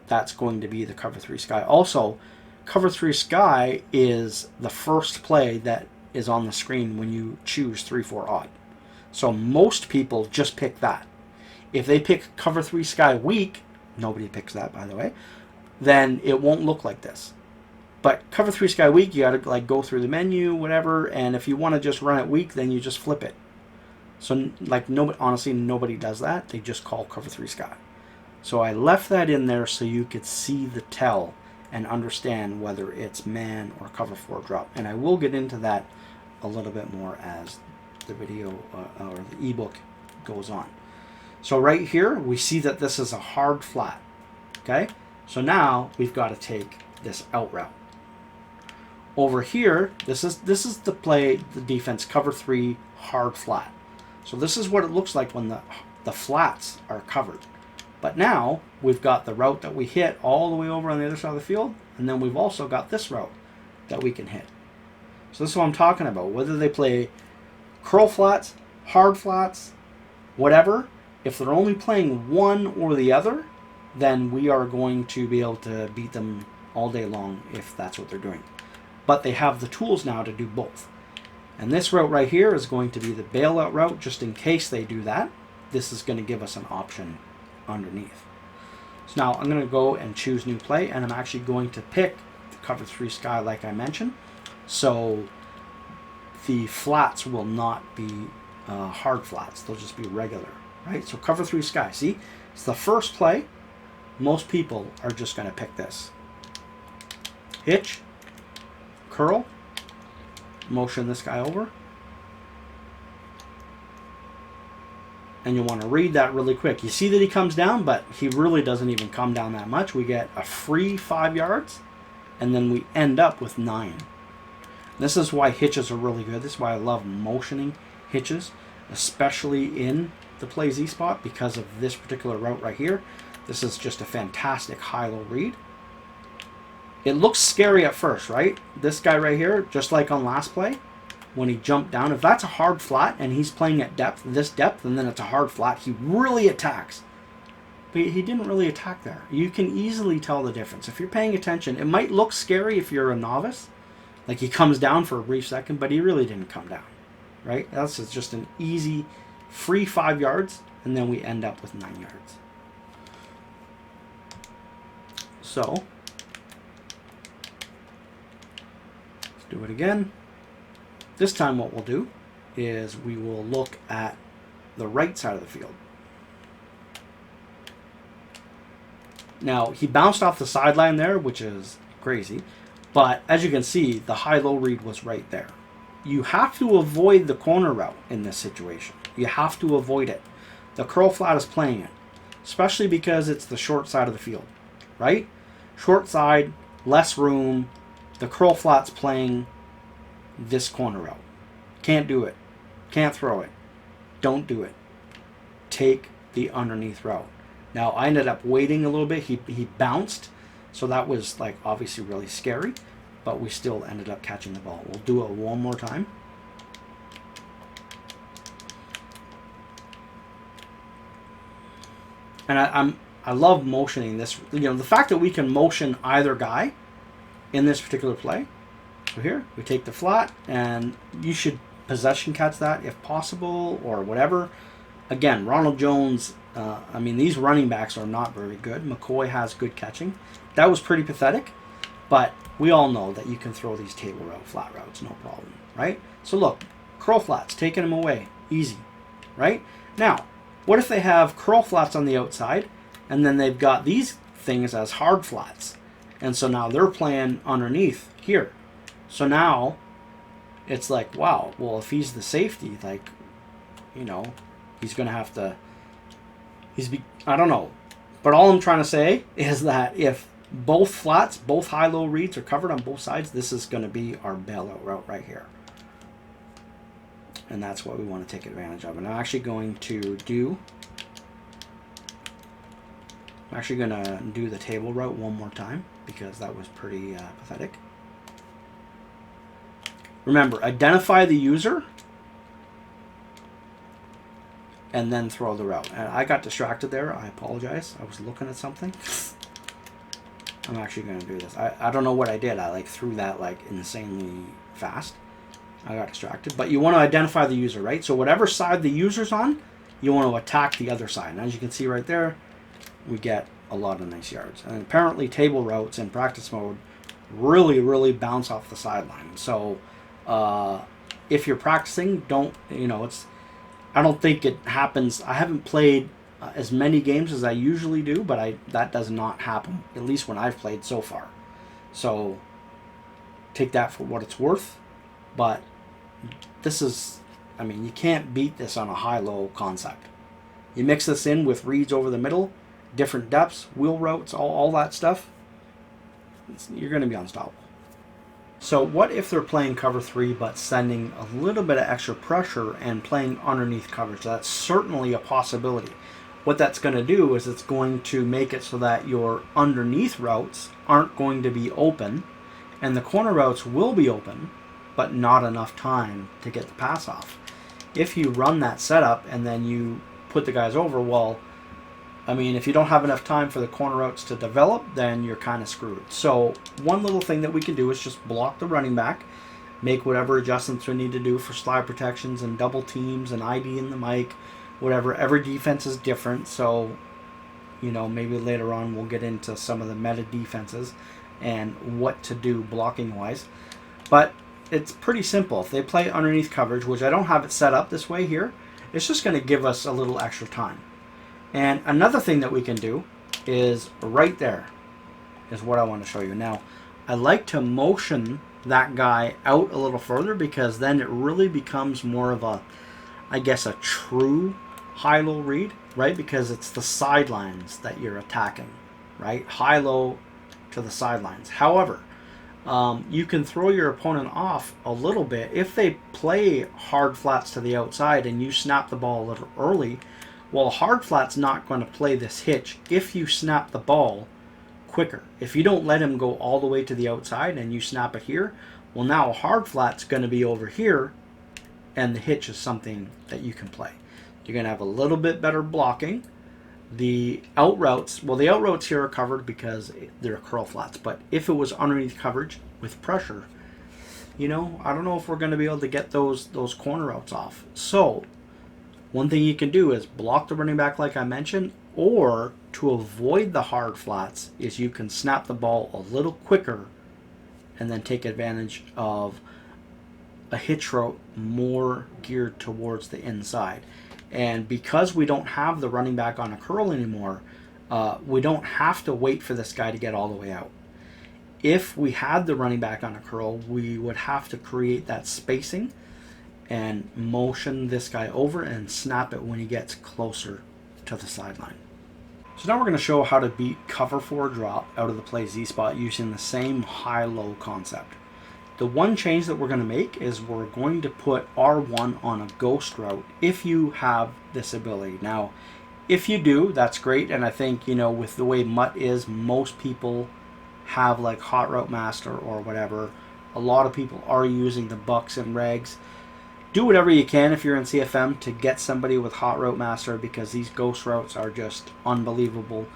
that's going to be the cover 3 sky. Also, cover 3 sky is the first play that is on the screen when you choose 3-4 odd. So most people just pick that. If they pick cover 3 sky weak, nobody picks that, by the way, then it won't look like this. But cover 3 sky weak, you got to like go through the menu, whatever, and if you want to just run it weak, then you just flip it. So like nobody, honestly, nobody does that. They just call cover 3 sky. So I left that in there so you could see the tell and understand whether it's man or cover 4 drop. And I will get into that a little bit more as the video or the ebook goes on. So right here, we see that this is a hard flat. Okay? So now we've got to take this out route. Over here, this is the play, the defense, cover 3, hard flat. So this is what it looks like when the flats are covered. But now we've got the route that we hit all the way over on the other side of the field, and then we've also got this route that we can hit. So this is what I'm talking about. Whether they play curl flats, hard flats, whatever, if they're only playing one or the other, then we are going to be able to beat them all day long if that's what they're doing. But they have the tools now to do both. And this route right here is going to be the bailout route, just in case they do that. This is going to give us an option underneath. So now I'm going to go and choose new play, and I'm actually going to pick the cover 3 sky like I mentioned. So the flats will not be hard flats. They'll just be regular, right? So cover 3 sky. See, it's the first play. Most people are just going to pick this. Hitch, curl, motion this guy over. And you want to read that really quick. You see that he comes down, but he really doesn't even come down that much. We get a free 5 yards, and then we end up with 9. This is why hitches are really good. This is why I love motioning hitches, especially in the play Z spot, because of this particular route right here. This is just a fantastic high-low read. It looks scary at first, right? This guy right here, just like on last play, when he jumped down, if that's a hard flat and he's playing at depth, this depth, and then it's a hard flat, he really attacks. But he didn't really attack there. You can easily tell the difference. If you're paying attention, it might look scary if you're a novice. Like he comes down for a brief second, but he really didn't come down, right? That's just an easy, free 5 yards, and then we end up with 9 yards. So, let's do it again. This time what we'll do is we will look at the right side of the field. Now, he bounced off the sideline there, which is crazy. But as you can see, the high-low read was right there. You have to avoid the corner route in this situation. You have to avoid it. The curl flat is playing it, especially because it's the short side of the field, right? Short side, less room. The curl flat's playing this corner route. Can't do it. Can't throw it. Don't do it. Take the underneath route. Now, I ended up waiting a little bit. He bounced, so that was like obviously really scary, but we still ended up catching the ball. We'll do it one more time. And I love motioning this. You know, the fact that we can motion either guy in this particular play. So here, we take the flat, and you should possession catch that if possible, or whatever. Again, Ronald Jones, I mean, these running backs are not very good. McCoy has good catching. That was pretty pathetic, but we all know that you can throw these table route, flat routes, no problem, right? So look, curl flats, taking them away, easy, right? Now, what if they have curl flats on the outside, and then they've got these things as hard flats, and so now they're playing underneath here. So now it's like, wow, well, if he's the safety, like, you know, he's gonna have to. I don't know, but all I'm trying to say is that if both flats, both high-low reads are covered on both sides, this is going to be our bailout route right here. And that's what we want to take advantage of. And I'm actually going to do the table route one more time because that was pretty pathetic. Remember, identify the user and then throw the route. And I got distracted there. I apologize. I was looking at something. I'm actually going to do this. I don't know what I did. I like threw that like insanely fast. I got distracted. But you want to identify the user, right? So whatever side the user's on, you want to attack the other side. And as you can see right there, we get a lot of nice yards. And apparently table routes in practice mode really, really bounce off the sideline. So if you're practicing, I don't think it happens. I haven't played as many games as I usually do, but that does not happen, at least when I've played so far. So take that for what it's worth. But this is, you can't beat this on a high-low concept. You mix this in with reads over the middle, different depths, wheel routes, all that stuff, you're going to be unstoppable. So what if they're playing cover 3 but sending a little bit of extra pressure and playing underneath coverage? That's certainly a possibility. What that's going to do is it's going to make it so that your underneath routes aren't going to be open and the corner routes will be open, but not enough time to get the pass off. If you run that setup and then you put the guys over, if you don't have enough time for the corner routes to develop, then you're kind of screwed. So one little thing that we can do is just block the running back, make whatever adjustments we need to do for slide protections and double teams and ID in the mic, whatever. Every defense is different, so maybe later on we'll get into some of the meta defenses and what to do blocking wise. But it's pretty simple. If they play underneath coverage, which I don't have it set up this way here, it's just going to give us a little extra time. And another thing that we can do is right there is what I want to show you. Now, I like to motion that guy out a little further because then it really becomes more of a true high-low read, right? Because it's the sidelines that you're attacking, right? High-low to the sidelines. However, you can throw your opponent off a little bit. If they play hard flats to the outside and you snap the ball a little early, well, hard flat's not going to play this hitch if you snap the ball quicker. If you don't let him go all the way to the outside and you snap it here, well, now a hard flat's going to be over here and the hitch is something that you can play. You're going to have a little bit better blocking. The out routes here are covered because they're curl flats, but if it was underneath coverage with pressure, I don't know if we're going to be able to get those corner routes off. So one thing you can do is block the running back like I mentioned, or to avoid the hard flats is you can snap the ball a little quicker and then take advantage of a hitch route more geared towards the inside. And because we don't have the running back on a curl anymore, we don't have to wait for this guy to get all the way out. If we had the running back on a curl, we would have to create that spacing and motion this guy over and snap it when he gets closer to the sideline. So now we're going to show how to beat cover 4 drop out of the play Z spot using the same high-low concept. The one change that we're going to make is we're going to put R1 on a ghost route if you have this ability. Now, if you do, that's great, and I think, with the way MUT is, most people have like Hot Route Master or whatever. A lot of people are using the Bucks and Regs. Do whatever you can if you're in CFM to get somebody with Hot Route Master because these ghost routes are just unbelievable.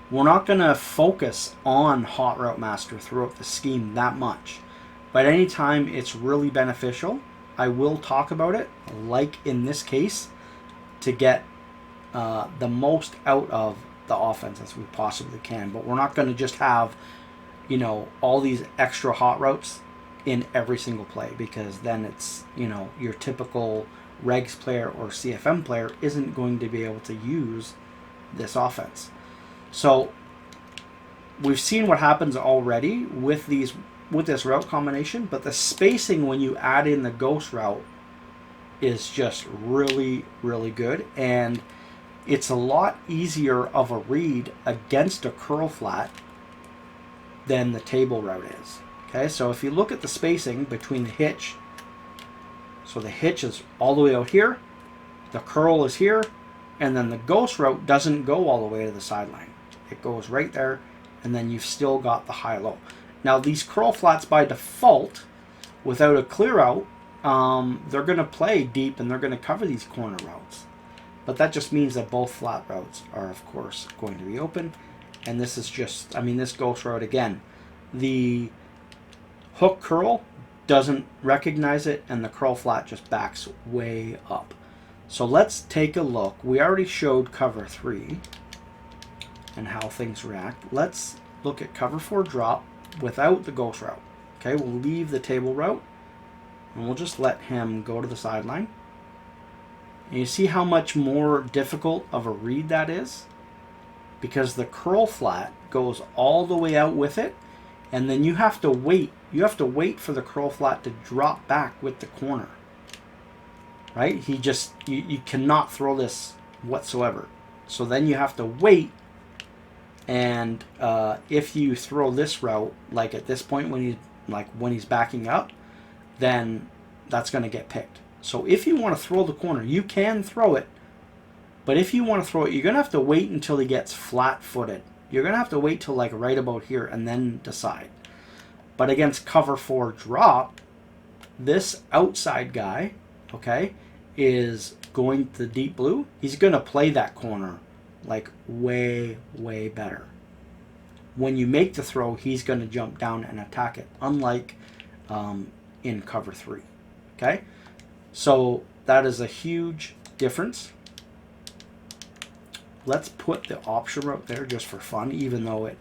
We're not going to focus on Hot Route Master throughout the scheme that much. But anytime it's really beneficial, I will talk about it, like in this case, to get the most out of the offense as we possibly can. But we're not going to just have you know, all these extra hot routes in every single play, because then it's, you know, your typical regs player or CFM player isn't going to be able to use this offense. So we've seen what happens already with this route combination, but the spacing when you add in the ghost route is just really, really good, and it's a lot easier of a read against a curl flat than the table route is. Okay, so if you look at the spacing between the hitch, so the hitch is all the way out here, the curl is here, and then the ghost route doesn't go all the way to the sideline. It goes right there, and then you've still got the high-low. Now these curl flats by default, without a clear out, they're going to play deep and they're going to cover these corner routes. But that just means that both flat routes are, of course, going to be open. And this is just, I mean, this ghost route, again, the hook curl doesn't recognize it, and the curl flat just backs way up. So let's take a look. We already showed cover 3 and how things react. Let's look at cover 4 drop without the ghost route. Okay, we'll leave the table route, and we'll just let him go to the sideline. And you see how much more difficult of a read that is? Because the curl flat goes all the way out with it, and then you have to wait. You have to wait for the curl flat to drop back with the corner. Right? You cannot throw this whatsoever. So then you have to wait, and if you throw this route, like at this point when he's backing up, then that's going to get picked. So if you want to throw the corner, you can throw it. But if you want to throw it, you're going to have to wait until he gets flat-footed. You're going to have to wait till like right about here and then decide. But against cover 4 drop, this outside guy, okay, is going to the deep blue. He's going to play that corner like way, way better. When you make the throw, he's going to jump down and attack it, unlike in cover 3. Okay? So that is a huge difference. Let's put the option route there just for fun, even though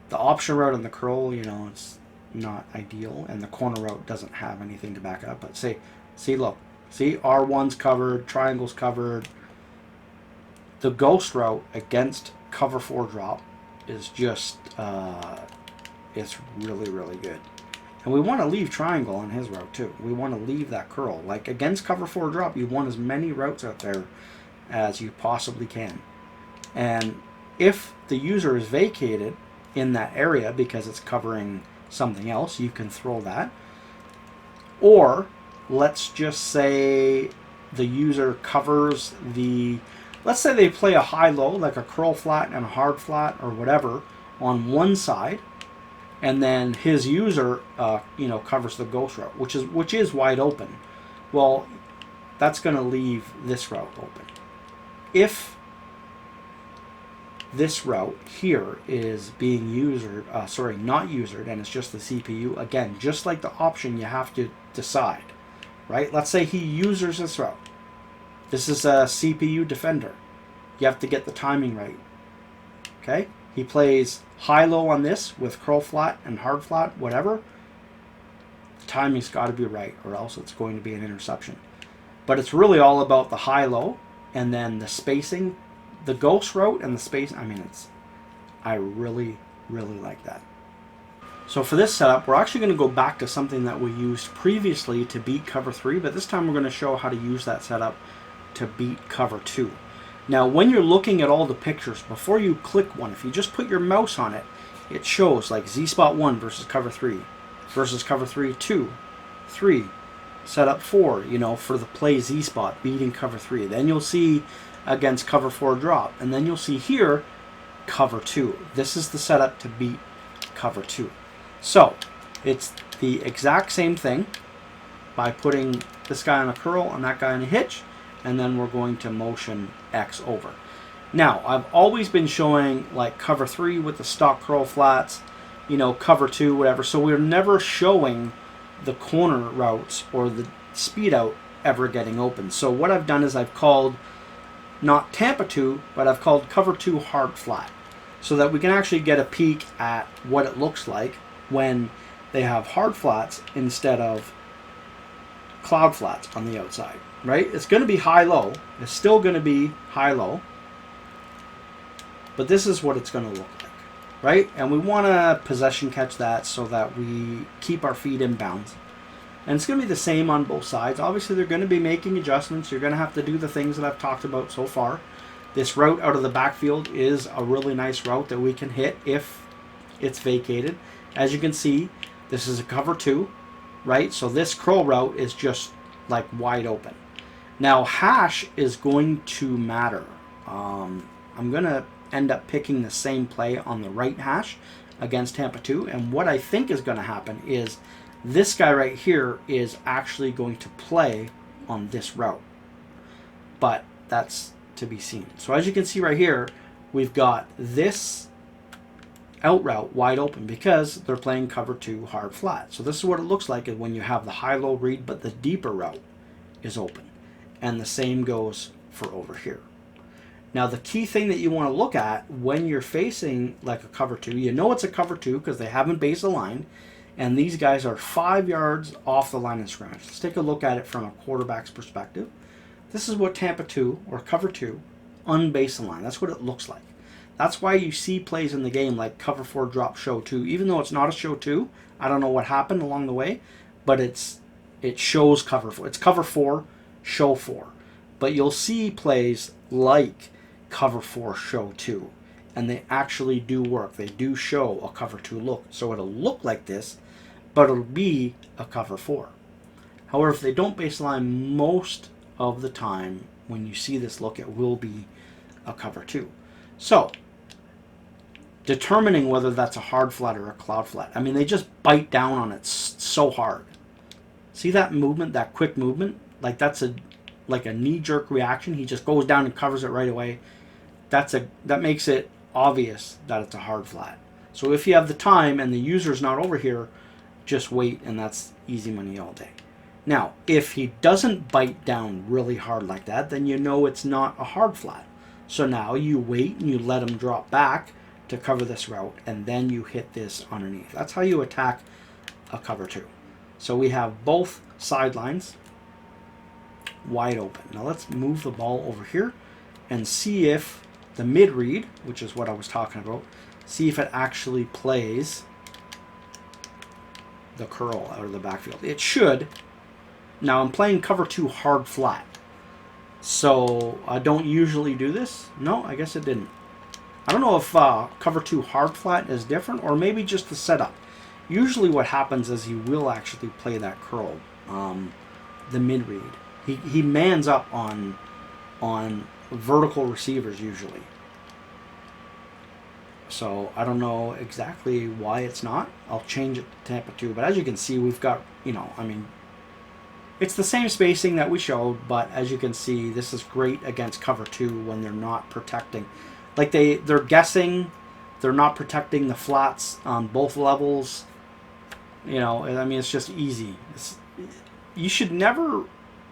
the option route and the curl, you know, it's not ideal, and the corner route doesn't have anything to back up. But look, R1's covered, triangle's covered. The ghost route against cover 4 drop is just, it's really, really good. And we want to leave triangle on his route too. We want to leave that curl. Like against cover 4 drop, you want as many routes out there as you possibly can. And if the user is vacated in that area because it's covering something else, you can throw that. Or let's just say the user covers let's say they play a high-low, like a curl flat and a hard flat or whatever on one side, and then his user covers the ghost route, which is wide open. Well, that's going to leave this route open. If this route here is being not usered, and it's just the CPU, again, just like the option, you have to decide, right? Let's say he users this route. This is a CPU defender. You have to get the timing right. Okay? He plays high-low on this with curl flat and hard flat, whatever. The timing's got to be right, or else it's going to be an interception. But it's really all about the high-low, and then the spacing, the ghost route and the space. I mean, I really, really like that. So for this setup, we're actually going to go back to something that we used previously to beat cover 3, but this time we're going to show how to use that setup to beat cover 2. Now, when you're looking at all the pictures, before you click one, if you just put your mouse on it, it shows like Z-spot 1 versus cover 3, versus cover 3, 2, 3, setup 4, for the play Z-spot, beating cover 3. Then you'll see against cover 4 drop, and then you'll see here, cover 2. This is the setup to beat cover 2. So, it's the exact same thing by putting this guy on a curl and that guy on a hitch, and then we're going to motion X over. Now, I've always been showing like cover 3 with the stock curl flats, cover 2, whatever, so we're never showing the corner routes or the speed out ever getting open. So what I've done is I've called not Tampa 2, but I've called cover 2 hard flat. so that we can actually get a peek at what it looks like when they have hard flats instead of cloud flats on the outside, right? It's going to be high-low. It's still going to be high-low. But this is what it's going to look like, right? And we want to possession catch that so that we keep our feet in bounds. And it's going to be the same on both sides. Obviously, they're going to be making adjustments. You're going to have to do the things that I've talked about so far. This route out of the backfield is a really nice route that we can hit if it's vacated. As you can see, this is a cover 2, right? So this curl route is just like wide open. Now, hash is going to matter. I'm going to end up picking the same play on the right hash against Tampa 2. And what I think is going to happen is this guy right here is actually going to play on this route. But that's to be seen. So as you can see right here, we've got this out route wide open because they're playing cover 2 hard flat. So this is what it looks like when you have the high-low read, but the deeper route is open. And the same goes for over here. Now the key thing that you want to look at when you're facing like a cover 2, you know it's a cover 2 because they haven't base aligned, and these guys are 5 yards off the line of scrimmage. Let's take a look at it from a quarterback's perspective. This is what Tampa 2 or cover 2 unbase aligned. That's what it looks like. That's why you see plays in the game like cover 4 drop show 2. Even though it's not a show 2, I don't know what happened along the way, but it shows cover 4. It's cover 4, show 4. But you'll see plays like cover 4 show 2, and they actually do work. They do show a cover 2 look. So it'll look like this, but it'll be a cover 4. However, if they don't baseline most of the time, when you see this look, it will be a cover 2. So determining whether that's a hard flat or a cloud flat. I mean, they just bite down on it so hard. See that movement, that quick movement? Like that's like a knee-jerk reaction. He just goes down and covers it right away. That makes it obvious that it's a hard flat. So if you have the time and the user's not over here, just wait, and that's easy money all day. Now, if he doesn't bite down really hard like that, then you know it's not a hard flat. So now you wait and you let him drop back to cover this route, and then you hit this underneath. That's how you attack a cover 2. So we have both sidelines wide open. Now let's move the ball over here and see if the mid read, which is what I was talking about, see if it actually plays the curl out of the backfield. It should. Now I'm playing cover 2 hard flat, so I don't usually do this. No, I guess it didn't. I don't know if cover 2 hard flat is different, or maybe just the setup. Usually what happens is he will actually play that curl, the mid read. He mans up on vertical receivers usually. So I don't know exactly why it's not. I'll change it to Tampa 2. But as you can see, we've got, I mean, it's the same spacing that we showed, but as you can see, this is great against cover 2 when they're not protecting. Like they're guessing, they're not protecting the flats on both levels. I mean, it's just easy. You should never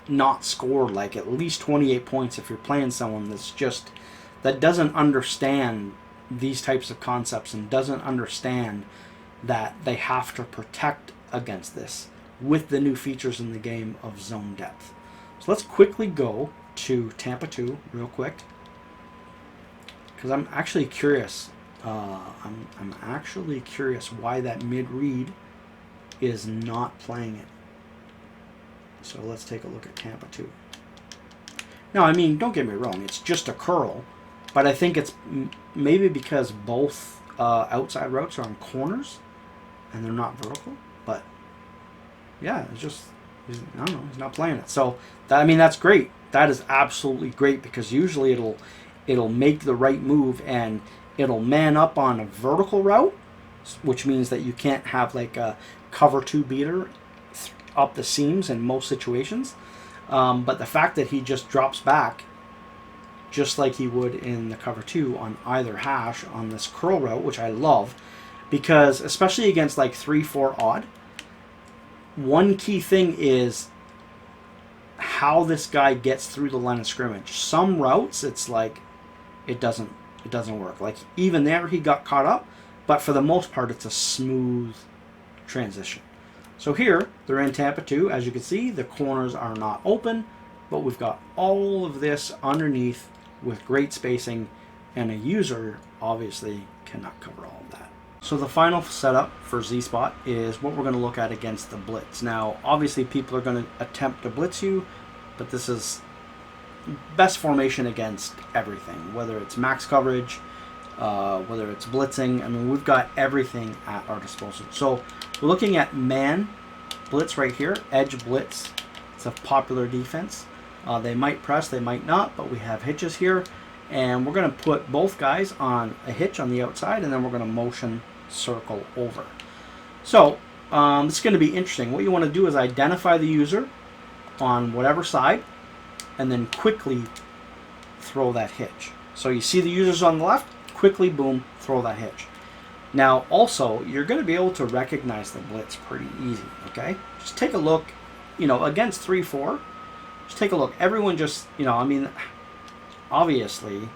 not score like at least 28 points if you're playing someone that doesn't understand these types of concepts and doesn't understand that they have to protect against this with the new features in the game of zone depth. So let's quickly go to Tampa 2 real quick, because I'm actually curious. I'm actually curious why that mid read is not playing it. So let's take a look at Tampa 2. Now, I mean, don't get me wrong, it's just a curl, but I think it's maybe because both outside routes are on corners and they're not vertical. But yeah, I don't know, he's not playing it. So that's great. That is absolutely great, because usually it'll make the right move and it'll man up on a vertical route, which means that you can't have like a cover 2 beater up the seams in most situations. But the fact that he just drops back just like he would in the cover 2 on either hash on this curl route, which I love, because especially against like 3-4 odd, one key thing is how this guy gets through the line of scrimmage. Some routes, it's like it doesn't it doesn't work. Like even there, he got caught up, but for the most part, it's a smooth transition. So here, they're in Tampa 2. As you can see, the corners are not open, but we've got all of this underneath with great spacing, and a user obviously cannot cover all of that. So the final setup for Z-Spot is what we're going to look at against the blitz. Now, obviously people are going to attempt to blitz you, but this is best formation against everything, whether it's max coverage, whether it's blitzing. I mean, we've got everything at our disposal. So we're looking at man blitz right here, edge blitz. It's a popular defense. They might press, they might not, but we have hitches here. And we're going to put both guys on a hitch on the outside, and then we're going to motion circle over. So it's going to be interesting. What you want to do is identify the user on whatever side, and then quickly throw that hitch. So you see the users on the left, quickly, boom, throw that hitch. Now, also, you're going to be able to recognize the blitz pretty easy, okay? Just take a look, against 3-4, just take a look. Everyone just, obviously,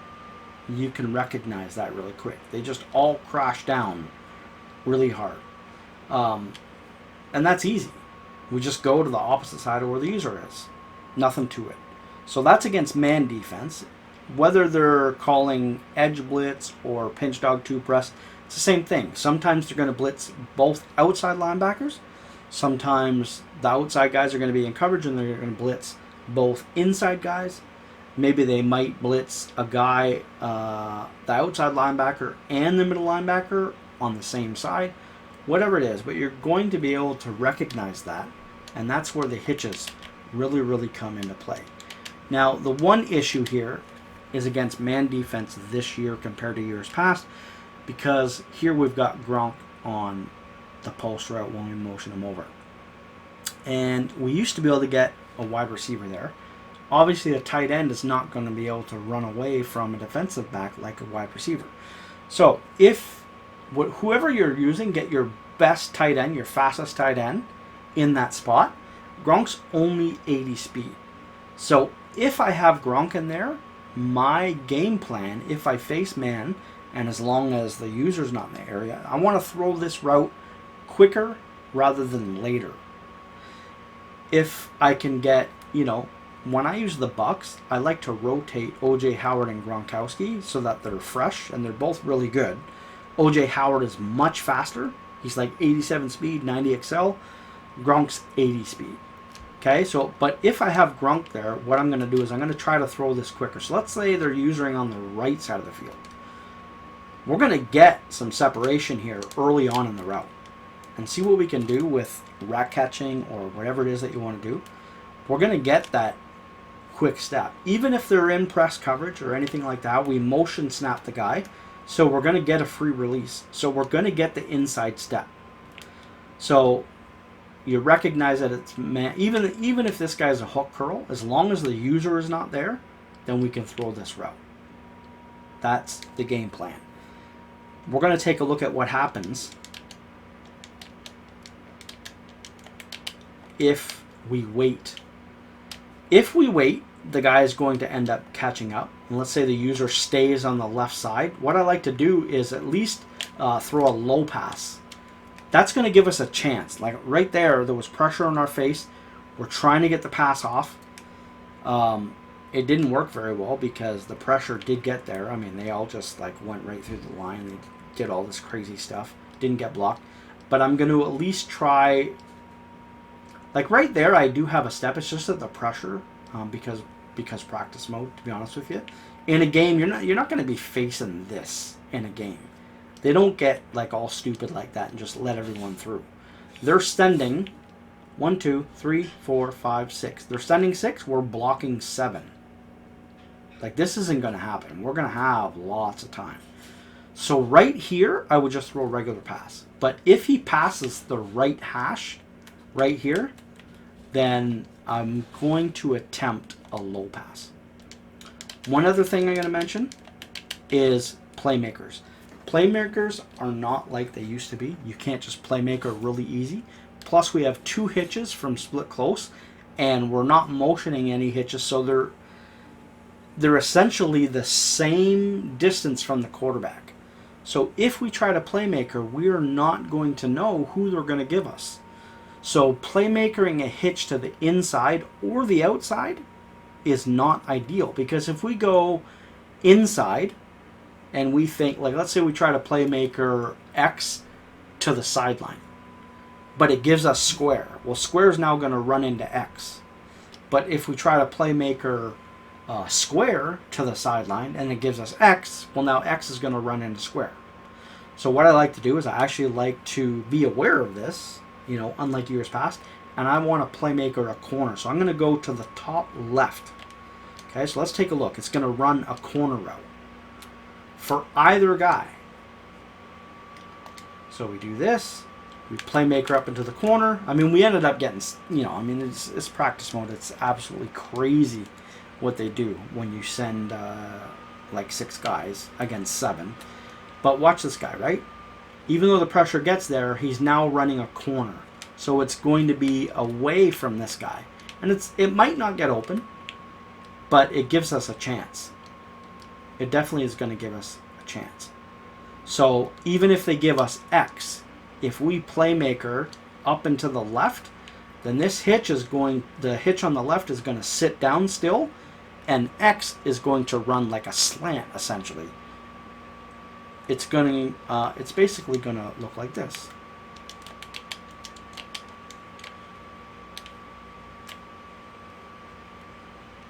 you can recognize that really quick. They just all crash down really hard. And that's easy. We just go to the opposite side of where the user is. Nothing to it. So that's against man defense. Whether they're calling edge blitz or pinch dog 2 press, it's the same thing. Sometimes they're going to blitz both outside linebackers. Sometimes the outside guys are going to be in coverage and they're going to blitz both inside guys. Maybe they might blitz a guy, the outside linebacker and the middle linebacker on the same side. Whatever it is, but you're going to be able to recognize that. And that's where the hitches really, really come into play. Now, the one issue here is against man defense this year compared to years past, because here we've got Gronk on the post route when we motion him over. And we used to be able to get a wide receiver there. Obviously, a tight end is not going to be able to run away from a defensive back like a wide receiver. So if whoever you're using, get your best tight end, your fastest tight end in that spot. Gronk's only 80 speed. So if I have Gronk in there, my game plan, if I face man, and as long as the user's not in the area, I want to throw this route quicker rather than later. If I can get, when I use the Bucks, I like to rotate O.J. Howard and Gronkowski so that they're fresh, and they're both really good. O.J. Howard is much faster. He's like 87 speed, 90 XL. Gronk's 80 speed. Okay, so, but if I have Gronk there, what I'm going to do is I'm going to try to throw this quicker. So let's say they're using on the right side of the field. We're going to get some separation here early on in the route and see what we can do with rack catching or whatever it is that you want to do. We're going to get that quick step. Even if they're in press coverage or anything like that, we motion snap the guy. So we're going to get a free release. So we're going to get the inside step. So you recognize that it's man. Even if this guy's a hook curl, as long as the user is not there, then we can throw this route. That's the game plan. We're going to take a look at what happens if we wait. If we wait, the guy is going to end up catching up. And let's say the user stays on the left side. What I like to do is at least throw a low pass. That's going to give us a chance. Like right there was pressure on our face. We're trying to get the pass off. It didn't work very well because the pressure did get there. I mean, they all just went right through the line. They did all this crazy stuff. Didn't get blocked. But I'm going to at least try. Like right there, I do have a step. It's just that the pressure, because practice mode. To be honest with you, in a game, you're not going to be facing this in a game. They don't get all stupid like that and just let everyone through. They're sending 1, 2, 3, 4, 5, 6. They're sending 6. We're blocking 7. This isn't going to happen. We're going to have lots of time. So right here, I would just throw a regular pass. But if he passes the right hash right here, then I'm going to attempt a low pass. One other thing I'm going to mention is playmakers. Playmakers are not like they used to be. You can't just playmaker really easy. Plus, we have 2 hitches from split close, and we're not motioning any hitches, so they're essentially the same distance from the quarterback. So if we try to playmaker, we're not going to know who they're going to give us. So playmakering a hitch to the inside or the outside is not ideal, because if we go inside and we think, like, let's say we try to playmaker X to the sideline, but it gives us square. Well, square is now going to run into X. But if we try to playmaker square to the sideline and it gives us X, well, now X is going to run into square. So what I like to do is I actually like to be aware of this, you know, unlike years past, and I want to playmaker a corner. So I'm going to go to the top left. Okay, so let's take a look. It's going to run a corner route for either guy. So we do this. We playmaker up into the corner. I mean, we ended up getting, you know, I mean, it's practice mode. It's absolutely crazy what they do when you send like 6 guys against 7. But watch this guy, right? Even though the pressure gets there, he's now running a corner. So it's going to be away from this guy. And it might not get open, but it gives us a chance. It definitely is going to give us a chance. So even if they give us X, if we playmaker up and to the left, then this hitch is going, the hitch on the left is going to sit down still, and X is going to run like a slant, essentially. It's going to, it's basically going to look like this.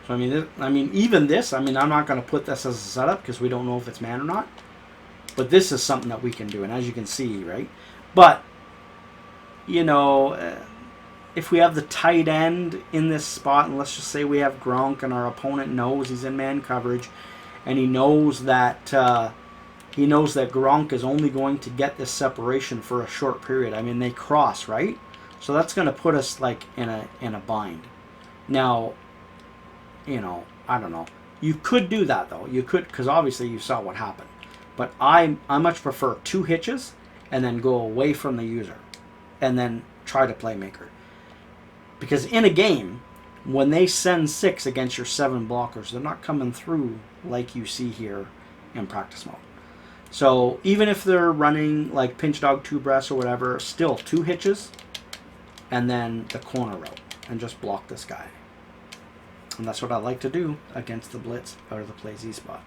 So I mean, even this, I mean, I'm not going to put this as a setup because we don't know if it's man or not. But this is something that we can do, and as you can see, right? But, you know, if we have the tight end in this spot, and let's just say we have Gronk, and our opponent knows he's in man coverage, and he knows that Gronk is only going to get this separation for a short period. I mean, they cross, right? So that's going to put us like in a bind. Now, you know, I don't know. You could do that though. You could, because obviously you saw what happened. But I much prefer 2 hitches and then go away from the user and then try to playmaker. Because in a game, when they send 6 against your 7 blockers, they're not coming through like you see here in practice mode. So even if they're running like pinch dog 2 breaths or whatever, still 2 hitches and then the corner route and just block this guy. And that's what I like to do against the blitz or the play Z spot.